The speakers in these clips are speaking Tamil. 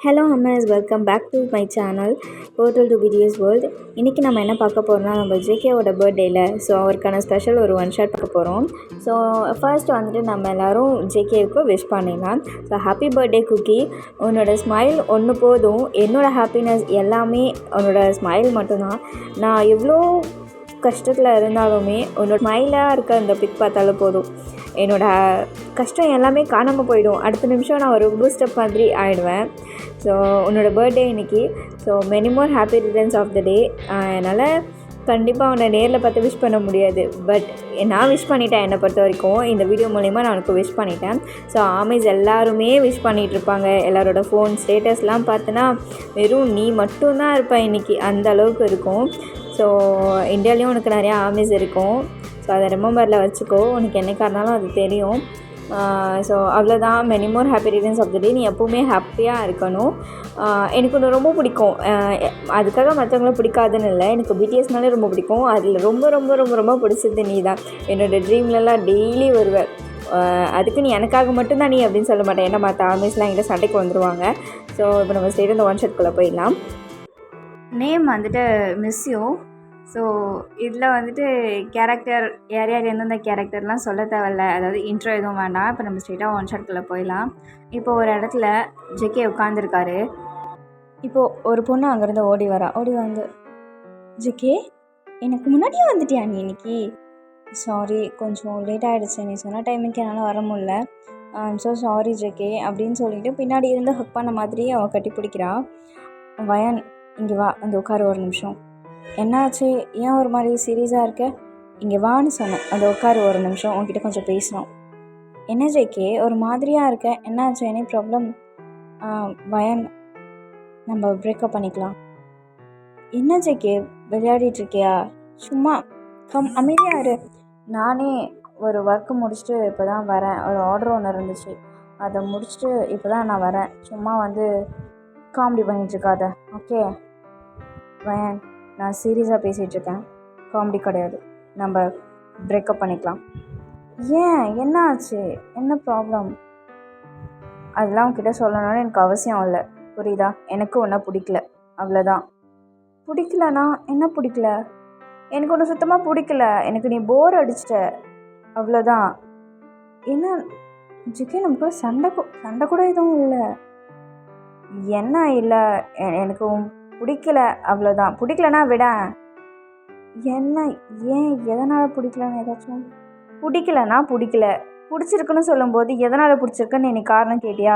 ஹலோ அம்மாஸ், welcome back to my channel portal to BTS world. இன்றைக்கி நம்ம என்ன பார்க்க போகிறோம்னா, நம்ம ஜேகேவோட பர்த்டேயில் ஸோ அவருக்கான ஸ்பெஷல் ஒரு ஒன் ஷாட் பார்க்க போகிறோம். ஸோ ஃபர்ஸ்ட் வந்துட்டு நம்ம எல்லோரும் ஜேகேவுக்கு விஷ் பண்ணிடலாம். So happy birthday Kookie. உன்னோட ஸ்மைல் ஒன்று போதும். என்னோடய ஹாப்பினஸ் எல்லாமே உன்னோட ஸ்மைல் மட்டும்தான். நான் எவ்வளோ கஷ்டத்தில் இருந்தாலுமே உன்னோட ஸ்மைலாக இருக்க அந்த பிக் பார்த்தாலும் போதும், என்னோடய கஷ்டம் எல்லாமே காணாமல் போயிடும். அடுத்த நிமிஷம் நான் ஒரு பூஸ்டப் மாதிரி ஆகிடுவேன். ஸோ உன்னோட பர்த்டே இன்றைக்கி. So many more happy returns of the day. என்னால் கண்டிப்பாக உன்னை நேரில் பார்த்து விஷ் பண்ண முடியாது, பட் நான் விஷ் பண்ணிட்டேன். என்னை பொறுத்த வரைக்கும் இந்த வீடியோ மூலிமா நான் உனக்கு விஷ் பண்ணிட்டேன். ஸோ ஆமீஸ் எல்லாருமே விஷ் பண்ணிகிட்ருப்பாங்க. எல்லாரோட ஃபோன் ஸ்டேட்டஸ்லாம் பார்த்தோன்னா வெறும் நீ மட்டும்தான் இருப்பேன் இன்றைக்கி, அந்த அளவுக்கு இருக்கும். ஸோ இந்தியாலேயும் உனக்கு நிறையா ஆமீஸ் இருக்கும். ஸோ அதை ரிமெம்பரில் வச்சுக்கோ, உனக்கு என்னைக்காக இருந்தாலும் அது தெரியும். ஸோ அவ்வளோதான். Many more happy returns of the day. நீ எப்போவுமே ஹாப்பியாக இருக்கணும். எனக்கு ஒன்று ரொம்ப பிடிக்கும். அதுக்காக மற்றவங்கள பிடிக்காதுன்னு இல்லை, எனக்கு பிடிஎஸ்னாலே ரொம்ப பிடிக்கும். அதில் ரொம்ப ரொம்ப ரொம்ப ரொம்ப பிடிச்சது நீ தான். என்னோடய ட்ரீம்லலாம் டெய்லி வருவேன். அதுக்கு நீ எனக்காக மட்டும்தான் நீ அப்படின்னு சொல்ல மாட்டேன், ஏன்னா மற்ற ஆர்மிஸ்லாம் என்கிட்ட சண்டைக்கு வந்துடுவாங்க. ஸோ இப்போ நம்ம ஸ்டேட் இந்த ஒன் ஷாட்குள்ளே போயிடலாம். நேம் வந்துட்டு மிஸ் யூ. ஸோ இதில் வந்துட்டு கேரக்டர் யார் யார் எந்தெந்த கேரக்டர்லாம் சொல்ல தேவையில்ல, அதாவது இன்ட்ரோ எதுவும் வேண்டாம். இப்போ நம்ம ஸ்ட்ரெயிட்டாக ஒன் ஷாட்குள்ளே போயிடலாம். இப்போ ஒரு இடத்துல ஜேகே உட்காந்துருக்காரு. இப்போது ஒரு பொண்ணு அங்கேருந்து ஓடி வந்து, ஜேகே எனக்கு முன்னாடியே வந்துட்டியா நீ இன்னைக்கு? சாரி, கொஞ்சம் லேட் ஆகிடுச்சு, நீ சொன்ன டைமுக்கு என்னால் வர முடியல. ஸோ சாரி ஜேகே அப்படின்னு சொல்லிட்டு பின்னாடி இருந்து ஹக் பண்ண மாதிரி அவன் கட்டி பிடிக்கிறான். வயன் இங்கே வா, வந்து உட்காரு ஒரு நிமிஷம். என்னாச்சு, ஏன் ஒரு மாதிரி சீரியஸாக இருக்க? இங்கே வான்னு சொன்னேன், அந்த உட்காரு ஒரு நிமிஷம், உன்கிட்ட கொஞ்சம் பேசணும். என்ன ஜேகே ஒரு மாதிரியாக இருக்க, என்னாச்சு, எனி ப்ராப்ளம்? வயன், நம்ம பிரேக்கப் பண்ணிக்கலாம். என்ன ஜேகே விளையாடிட்டு இருக்கியா? சும்மா அமைதியாக இரு. நானே ஒரு ஒர்க்கு முடிச்சுட்டு இப்போ தான் வரேன். ஒரு ஆர்டர் ஒன்று இருந்துச்சு, அதை முடிச்சுட்டு இப்போ தான் நான் வரேன். சும்மா வந்து காமெடி பண்ணிகிட்ருக்காத, ஓகே? வயன், நான் சீரியஸாக பேசிகிட்ருக்கேன், காமெடி கிடையாது. நம்ம பிரேக்கப் பண்ணிக்கலாம். ஏன், என்ன ஆச்சு, என்ன ப்ராப்ளம்? அதெல்லாம் உன்கிட்ட சொல்லணும்னு எனக்கு அவசியம் இல்லை, புரியுதா? எனக்கு ஒன்றை பிடிக்கல, அவ்வளோதான். பிடிக்கலனா என்ன பிடிக்கல? எனக்கு ஒன்று சுத்தமாக பிடிக்கல. எனக்கு நீ போர் அடிச்சிட்ட, அவ்வளோதான். என்ன ஜிக்கே, நமக்குள்ள சண்டை கூட எதுவும் இல்லை. என்ன இல்லை, எனக்கு பிடிக்கல, அவ்வளோதான். பிடிக்கலனா விட. என்ன, ஏன், எதனால் பிடிக்கலன்னு ஏதாச்சும்? பிடிக்கலனா பிடிக்கல, பிடிச்சிருக்குன்னு சொல்லும்போது எதனால் பிடிச்சிருக்குன்னு நீ காரணம் கேட்டியா?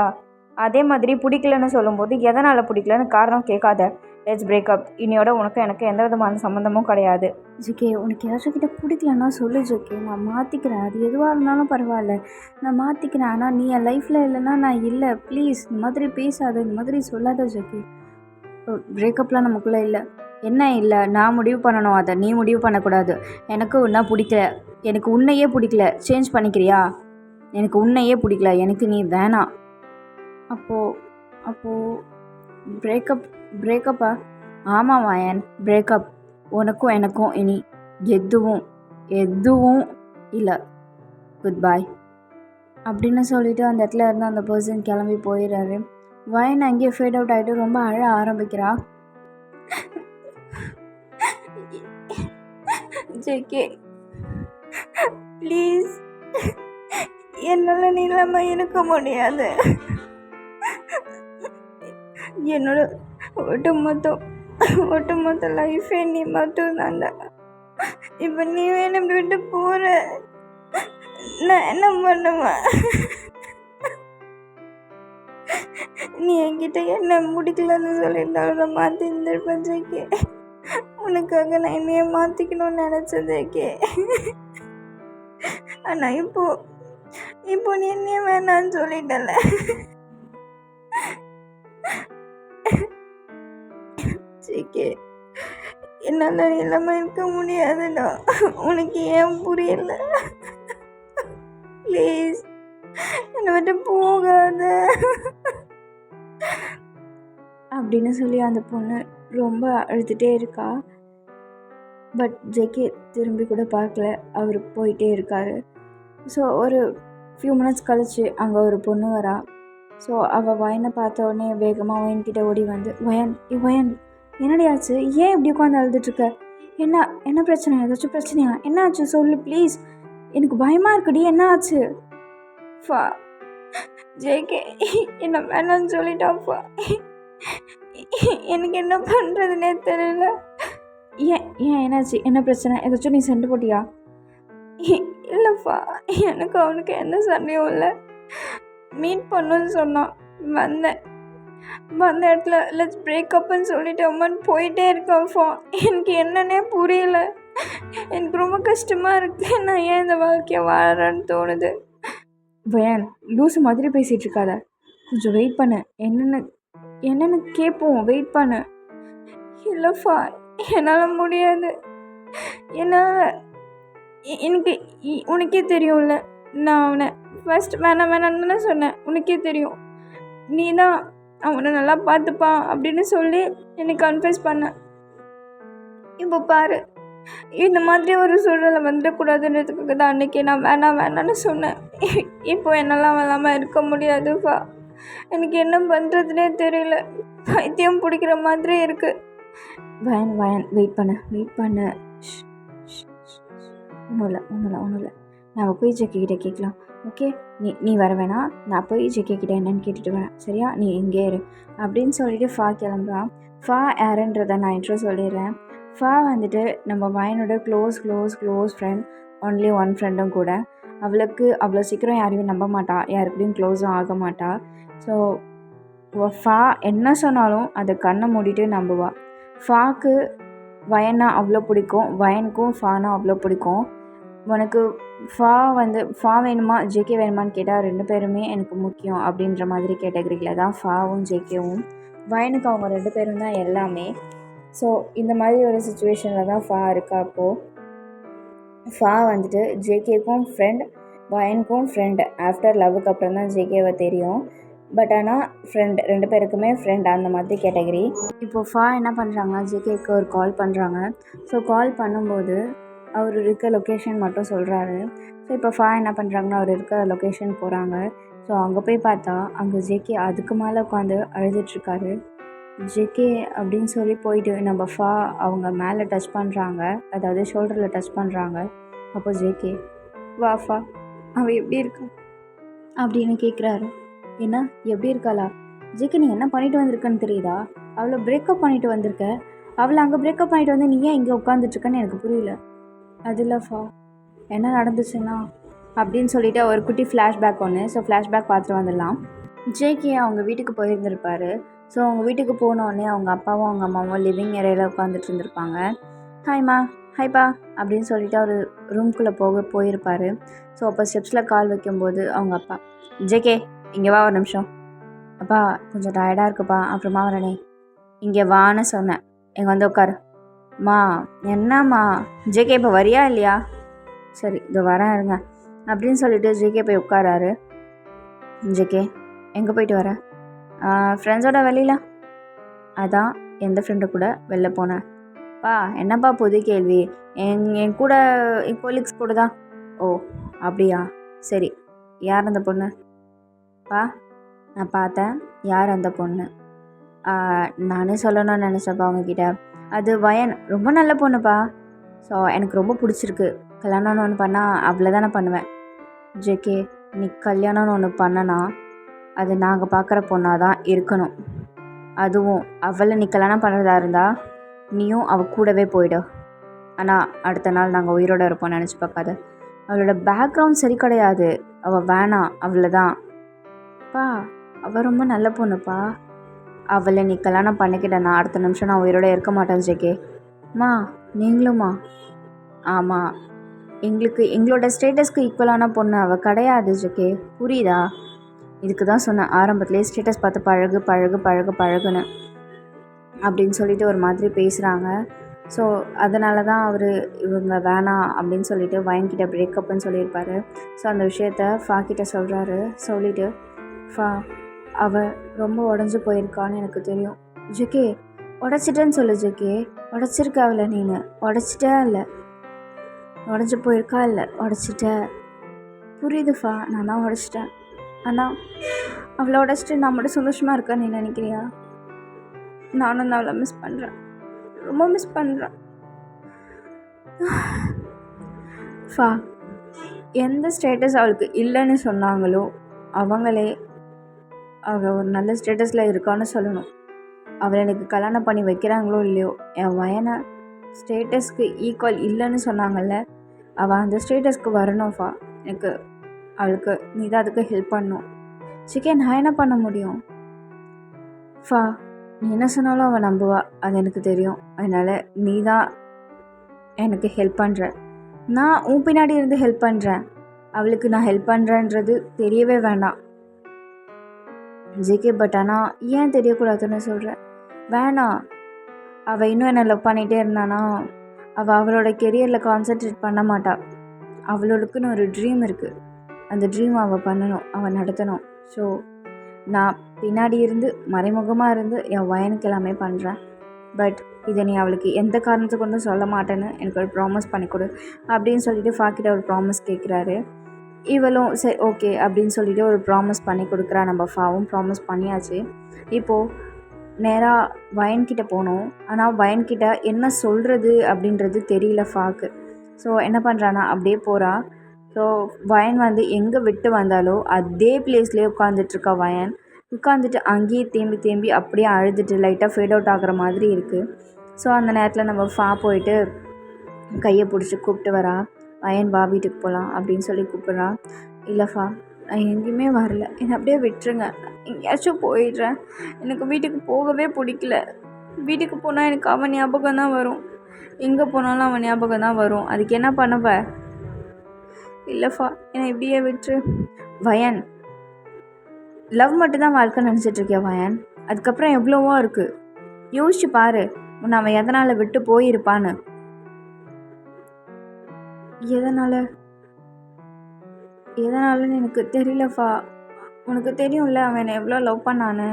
அதே மாதிரி பிடிக்கலன்னு சொல்லும்போது எதனால் பிடிக்கலன்னு காரணம் கேட்காத. Let's breakup. இனியோட உனக்கு எனக்கு எந்த விதமான சம்மந்தமும் கிடையாது. ஜிகே, உனக்கு ஏதாச்சும் கிட்ட பிடிக்கலன்னா சொல்லு ஜிகே, நான் மாற்றிக்கிறேன். அது எதுவாக இருந்தாலும் பரவாயில்ல, நான் மாற்றிக்கிறேன். ஆனால் நீ என் லைஃப்பில் இல்லைன்னா நான் இல்லை. ப்ளீஸ் இந்த மாதிரி பேசாத, இந்த மாதிரி சொல்லாத ஜிகே. பிரேக்கப்லாம் நமக்குள்ளே இல்லை. என்ன இல்லை? நான் முடிவு பண்ணணும், அதை நீ முடிவு பண்ணக்கூடாது. எனக்கு உன்னை பிடிக்கல, எனக்கு உன்னையே பிடிக்கல. சேஞ்ச் பண்ணிக்கிறியா? எனக்கு உன்னையே பிடிக்கல, எனக்கு நீ வேணாம். அப்போது பிரேக்கப்பா? ஆமாம் வயன், பிரேக்கப். உனக்கும் எனக்கும் இனி எதுவும் இல்லை. குட் பாய் அப்படின்னு சொல்லிட்டு அந்த இடத்துல இருந்து அந்த பர்சன் கிளம்பி போயிடுறாரு. வயன் அங்கேயே ஃபேட் அவுட் ஆகிட்டு ரொம்ப அழ ஆரம்பிக்கிறா. ஜேகே ப்ளீஸ், என்னால் நீ இல்லாமல் இருக்க முடியாது. என்னோட ஒட்டுமொத்த லைஃபே நீ மட்டும் தாண்டா. இப்போ நீ வேணும் விட்டு போகிற, நான் என்ன பண்ணுவேன்? நீ என்கிட்ட என்ன பிடிக்கலன்னு சொல்லியிருந்தாலும் நான் மாற்றி இருந்திருப்பேன் ஜேகே. உனக்காக நான் என்னைய மாற்றிக்கணும்னு நினச்சேன் ஜேகே. ஆனால் இப்போ நீ என்னைய வேணான்னு சொல்லிட்டல. ஜேகே, என்னால் இல்லாமல் இருக்க முடியாதுடா. உனக்கு ஏன் புரியல? ப்ளீஸ் என்னை விட்டு போகாத அப்படின்னு சொல்லி அந்த பொண்ணு ரொம்ப அழுதுகிட்டே இருக்கா. பட் ஜேகே திரும்பி கூட பார்க்கல, அவர் போயிட்டே இருக்கார். ஸோ ஒரு ஃபியூ மினிட்ஸ் கழிச்சு அங்கே ஒரு பொண்ணு வரா. ஸோ அவள் வயனை பார்த்த உடனே வேகமாக வயன்கிட்ட ஓடி வந்து, வயன் என்னடி ஆச்சு? ஏன் இப்படி உட்காந்து அழுதுட்ருக்க? என்ன பிரச்சனை? ஏதாச்சும் பிரச்சனையா? என்ன ஆச்சு சொல்லு ப்ளீஸ், எனக்கு பயமாக இருக்குடி, என்ன ஆச்சு? ஃபா ஜேகே என்ன வேணான்னு சொல்லிட்டாப்பா. எனக்கு என்ன பண்ணுறதுனே தெரியல. ஏன் என்னாச்சு? என்ன பிரச்சனை? ஏதாச்சும் நீ சண்டை போட்டியா? இல்லைப்பா, எனக்கு அவனுக்கு எந்த சண்டையும் இல்லை. மீட் பண்ணுன்னு சொன்னான், வந்த இடத்துல லெட்ஸ் பிரேக்கப்னு சொல்லிட்டு அம்மான்னு போயிட்டே இருக்கான்ப்பா. எனக்கு என்னன்னே புரியல. எனக்கு ரொம்ப கஷ்டமாக இருக்குது. நான் ஏன் இந்த வாழ்க்கையை வாழறேன்னு தோணுது. வயன், லூசு மாதிரி பேசிகிட்டு இருக்காத, கொஞ்சம் வெயிட் பண்ணு, என்னென்னு கேட்போம், வெயிட் பண்ணு. இல்லைப்பா, என்னால் முடியாது. எனக்கு உனக்கே தெரியும்ல, நான் அவனை ஃபர்ஸ்ட் வேணான்னு தானே சொன்னேன். உனக்கே தெரியும், நீ தான் அவனை நல்லா பார்த்துப்பான் அப்படின்னு சொல்லி எனக்கு கன்ஃபெஸ் பண்ண. இப்போ பாரு, இந்த மாதிரி ஒரு சூழ்நிலை வந்துடக்கூடாதுன்றதுக்காக தான் அன்றைக்கி நான் வேணான்னு சொன்னேன். இப்போ என்னெல்லாம் இல்லாமல் இருக்க முடியாதுப்பா. எனக்கு என்ன பண்ணுறதுனே தெரியல. பைத்தியம் பிடிக்கிற மாதிரி இருக்குது. வயன் வெயிட் பண்ணு. ஒன்றும் இல்லை. நான் போய் ஜெக்கிக்கிட்ட கேட்கலாம். ஓகே, நீ வர வேணாம், நான் போய் ஜெக்கிக்கிட்ட என்னன்னு கேட்டுட்டு வரேன், சரியா? நீ இங்கே இரு அப்படின்னு சொல்லிட்டு ஃபா கிளம்புறான். ஃபா யாருன்றதை நான் இன்ட்ரோ சொல்லிடுறேன். ஃபா வந்துட்டு நம்ம வயனோட க்ளோஸ் ஃப்ரெண்ட், ஒன்லி ஒன் ஃப்ரெண்டும் கூட. அவளுக்கு அவ்வளோ சீக்கிரம் யாரையும் நம்ப மாட்டா, யாருக்கூடையும் க்ளோஸும் ஆக மாட்டா. ஸோ ஃபா என்ன சொன்னாலும் அதை கண்ணை மூடிட்டு நம்புவா. ஃபாக்கு வயனா அவ்வளோ பிடிக்கும், வயனுக்கும் ஃபானா அவ்வளோ பிடிக்கும். உனக்கு ஃபா வேணுமா ஜேகே வேணுமான்னு கேட்டால் 2 பேருமே எனக்கு முக்கியம் அப்படின்ற மாதிரி கேட்டகரியில் தான் ஃபாவும் ஜேகேவும். வயனுக்கு அவங்க 2 பேரும் தான் எல்லாமே. ஸோ இந்த மாதிரி ஒரு சுச்சுவேஷனில் தான் ஃபா இருக்கா. அப்போது ஃபா வந்துட்டு ஜேகேக்கும் ஃப்ரெண்ட், வயனுக்கும் ஃப்ரெண்ட். ஆஃப்டர் லவ்வுக்கு அப்புறம் தான் ஜேகேவை தெரியும். பட் ஆனால் ஃப்ரெண்ட், 2 பேருக்குமே ஃப்ரெண்ட் அந்த மாதிரி கேட்டகரி. இப்போது ஃபா என்ன பண்ணுறாங்கன்னா, ஜேகேக்கு ஒரு கால் பண்ணுறாங்க. ஸோ கால் பண்ணும்போது அவர் இருக்க லொக்கேஷன் மட்டும் சொல்கிறாரு. ஸோ இப்போ ஃபா என்ன பண்ணுறாங்கன்னா, அவர் இருக்க லொக்கேஷன் போகிறாங்க. ஸோ அங்கே போய் பார்த்தா அங்கே ஜேகே அதுக்கு மேலே உட்காந்து அழுதுட்ருக்காரு. ஜேகே அப்படின்னு சொல்லி போயிட்டு நம்ம ஃபா அவங்க மேலே டச் பண்ணுறாங்க, அதாவது ஷோல்டரில் டச் பண்ணுறாங்க. அப்போ ஜேகே, வா ஃபா, அவள் எப்படி இருக்கா அப்படின்னு கேட்குறாரு. என்ன எப்படி இருக்காளா? ஜேகே, நீ என்ன பண்ணிட்டு வந்திருக்கன்னு தெரியுதா? அவளை பிரேக்கப் பண்ணிட்டு வந்திருக்க. அவளை அங்கே பிரேக்கப் பண்ணிட்டு வந்து நீ ஏன் இங்கே உட்காந்துட்ருக்கன்னு எனக்கு புரியல. அது இல்லைஃபா, என்ன நடந்துச்சுன்னா அப்படின்னு சொல்லிட்டு ஒரு குட்டி ஃப்ளாஷ்பேக் ஒன்று. ஸோ ஃப்ளாஷ்பேக் பார்த்துட்டு வந்துடலாம். ஜேகே அவங்க வீட்டுக்கு போயிருந்திருப்பார். ஸோ அவங்க வீட்டுக்கு போனோடனே அவங்க அப்பாவும் அவங்க அம்மாவும் லிவிங் ஏரியாவில் உட்காந்துட்டு இருந்திருப்பாங்க. ஹைப்பா அப்படின்னு சொல்லிட்டு அவர் ரூம்குள்ளே போயிருப்பார். ஸோ அப்போ ஸ்டெப்ஸில் கால் வைக்கும்போது அவங்க அப்பா, ஜேகே இங்கே வா ஒரு நிமிஷம். அப்பா கொஞ்சம் டயர்டாக இருக்குப்பா, அப்புறமா வரனே. இங்கே வான்னு சொன்னேன், இங்கே வந்து உட்காரு. மா என்னம்மா? ஜேகே இப்போ வரியா இல்லையா? சரி இதோ வரேன் இருங்க அப்படின்னு சொல்லிட்டு ஜேகே போய் உட்காராரு. ஜேகே எங்கே போயிட்டு வர? ஃப்ரெண்ட்ஸோட வெளியில். அதான் எந்த ஃப்ரெண்டு கூட வெளில போனேன்? பா என்னப்பா புது கேள்வி? என் கூட என் கொலீக்ஸ் கூட தான். ஓ அப்படியா, சரி. யார் அந்த பொண்ணு? பா நான் பார்த்தேன், யார் அந்த பொண்ணு? நானே சொல்லணும்னு நினச்சப்பா உங்ககிட்ட. அது வயன், ரொம்ப நல்ல பொண்ணுப்பா. ஸோ எனக்கு ரொம்ப பிடிச்சிருக்கு. கல்யாணம்னு ஒன்று பண்ணால் அவ்வளோதானே பண்ணுவேன். ஜேகே, நீ கல்யாணம்னு ஒன்று பண்ணனா அது நாங்கள் பார்க்குற பொண்ணாக தான் இருக்கணும். அதுவும் அவளை நீ கல்யாணம் பண்ணுறதா இருந்தால் நீயும் அவள் கூடவே போயிடு. ஆனால் அடுத்த நாள் நாங்கள் உயிரோடு இருப்போம் நினச்சி பார்க்காத. அவளோட பேக்ரவுண்ட் சரி கிடையாது, அவள் வேணாம், அவ்வளோதான். பா அவள் ரொம்ப நல்ல பொண்ணுப்பா. அவளை நீ கல்யாணம் பண்ணிக்கிட்டேன்னா அடுத்த நிமிஷம் நான் உயிரோட இருக்க மாட்டேன் ஜேகே. மா நீங்களும்மா? ஆமாம், எங்களோட ஸ்டேட்டஸ்க்கு ஈக்குவலான பொண்ணு அவள் கிடையாது ஜேகே, புரியுதா? இதுக்கு தான் சொன்னேன் ஆரம்பத்துலேயே, ஸ்டேட்டஸ் பார்த்து பழகுன்னு அப்படின்னு சொல்லிட்டு ஒரு மாதிரி பேசுகிறாங்க. ஸோ அதனால தான் அவர் இவங்க வேணாம் அப்படின்னு சொல்லிட்டு வயன்கிட்ட பிரேக்கப்னு சொல்லியிருப்பார். ஸோ அந்த விஷயத்த ஃபாக்கிட்ட சொல்கிறாரு. சொல்லிவிட்டு, ஃபா அவள் ரொம்ப உடஞ்சி போயிருக்கான்னு எனக்கு தெரியும். ஜேகே உடச்சிட்டேன்னு சொல்லு ஜேகே. உடச்சிருக்க அவளை நீனு உடச்சிட்டே இல்லை, உடஞ்சி போயிருக்கா இல்லை, உடச்சிட்ட. புரியுதுஃபா, நான் தான் உடச்சிட்டேன். ஆனால் அவளோட ஸ்டில் நான் மட்டும் சந்தோஷமாக இருக்கேன்னு நீ நினைக்கிறியா? நானும் தான் அவளை மிஸ் பண்ணுறேன், ரொம்ப மிஸ் பண்ணுறேன். ஃபா, எந்த ஸ்டேட்டஸ் அவளுக்கு இல்லைன்னு சொன்னாங்களோ அவங்களே அவள் ஒரு நல்ல ஸ்டேட்டஸில் இருக்கான்னு சொல்லணும். அவளை எனக்கு கல்யாணம் பண்ணி வைக்கிறாங்களோ இல்லையோ, என் வயனை ஸ்டேட்டஸ்க்கு ஈக்குவல் இல்லைன்னு சொன்னாங்கல்ல, அவள் அந்த ஸ்டேட்டஸ்க்கு வரணும்ஃபா. எனக்கு அவளுக்கு நீ தான் அதுக்கு ஹெல்ப் பண்ணணும். சிக்கே, நான் என்ன பண்ண முடியும்? ஃபா, நீ என்ன சொன்னாலும் அவள் நம்புவா, அது எனக்கு தெரியும். அதனால் நீ தான் எனக்கு ஹெல்ப் பண்ணுற. நான் உன் பின்னாடி இருந்து ஹெல்ப் பண்ணுறேன். அவளுக்கு நான் ஹெல்ப் பண்ணுறேன்றது தெரியவே வேண்டாம் ஜேகே. பட் ஆனால் ஏன் தெரியக்கூடாதுன்னு சொல்கிறேன்? வேணாம். அவள் இன்னும் என்னை லவ் பண்ணிகிட்டே இருந்தானா அவளோட கெரியரில் கான்சென்ட்ரேட் பண்ண மாட்டாள். அவளுக்குன்னு ஒரு ட்ரீம் இருக்குது. அந்த ட்ரீம் அவள் பண்ணணும், அவள் நடத்தணும். ஸோ நான் பின்னாடி இருந்து மறைமுகமாக இருந்து என் வயனுக்கு எல்லாமே பண்ணுறேன். பட் இதை நீ அவளுக்கு எந்த காரணத்தை கொண்டும் சொல்ல மாட்டேன்னு எனக்கு ஒரு ப்ராமிஸ் பண்ணி கொடு அப்படின்னு சொல்லிட்டு ஃபாக்கிட்ட ஒரு ப்ராமிஸ் கேட்குறாரு. இவளும் சரி ஓகே அப்படின்னு சொல்லிட்டு ஒரு ப்ராமிஸ் பண்ணி கொடுக்குறா. நம்ம ஃபாவும் ப்ராமிஸ் பண்ணியாச்சு. இப்போது நேராக வயன்கிட்ட போனோம். ஆனால் வயன்கிட்ட என்ன சொல்கிறது அப்படின்றது தெரியல ஃபாக்கு. ஸோ என்ன பண்ணுறான்னா அப்படியே போகிறா. ஸோ வயன் எங்கே விட்டு வந்தாலோ அதே பிளேஸ்லேயே உட்காந்துட்ருக்கா. வயன் உட்காந்துட்டு அங்கேயே தேம்பி தேம்பி அப்படியே அழுதுட்டு லைட்டாக ஃபேட் அவுட் ஆகிற மாதிரி இருக்குது. ஸோ அந்த நேரத்தில் நம்ம ஃபா போயிட்டு கையை பிடிச்சி கூப்பிட்டு வரா. வயன் வா வீட்டுக்கு போகலாம் அப்படின்னு சொல்லி கூப்பிட்றா. இல்லைஃபா, நான் எங்கேயுமே வரல, என்னை அப்படியே விட்டுருங்க, எங்கேயாச்சும் போயிடுறேன். எனக்கு வீட்டுக்கு போகவே பிடிக்கல. வீட்டுக்கு போனால் எனக்கு அவன் ஞாபகம் தான் வரும். எங்கே போனாலும் அவன் ஞாபகம் தான் வரும். அதுக்கு என்ன பண்ணுவ? இல்லைஃபா, என்னை இப்படியே விட்டுரு. வயன், லவ் மட்டும்தான் வாழ்க்கை நினச்சிட்ருக்கியா வயன்? அதுக்கப்புறம் எவ்வளவோ இருக்குது. யோசிச்சு பாரு, உன்னை அவன் எதனால் விட்டு போயிருப்பான்னு. எதனாலன்னு எனக்கு தெரியலஃபா. உனக்கு தெரியும்ல அவன் என்னை எவ்வளோ லவ் பண்ணான்னு.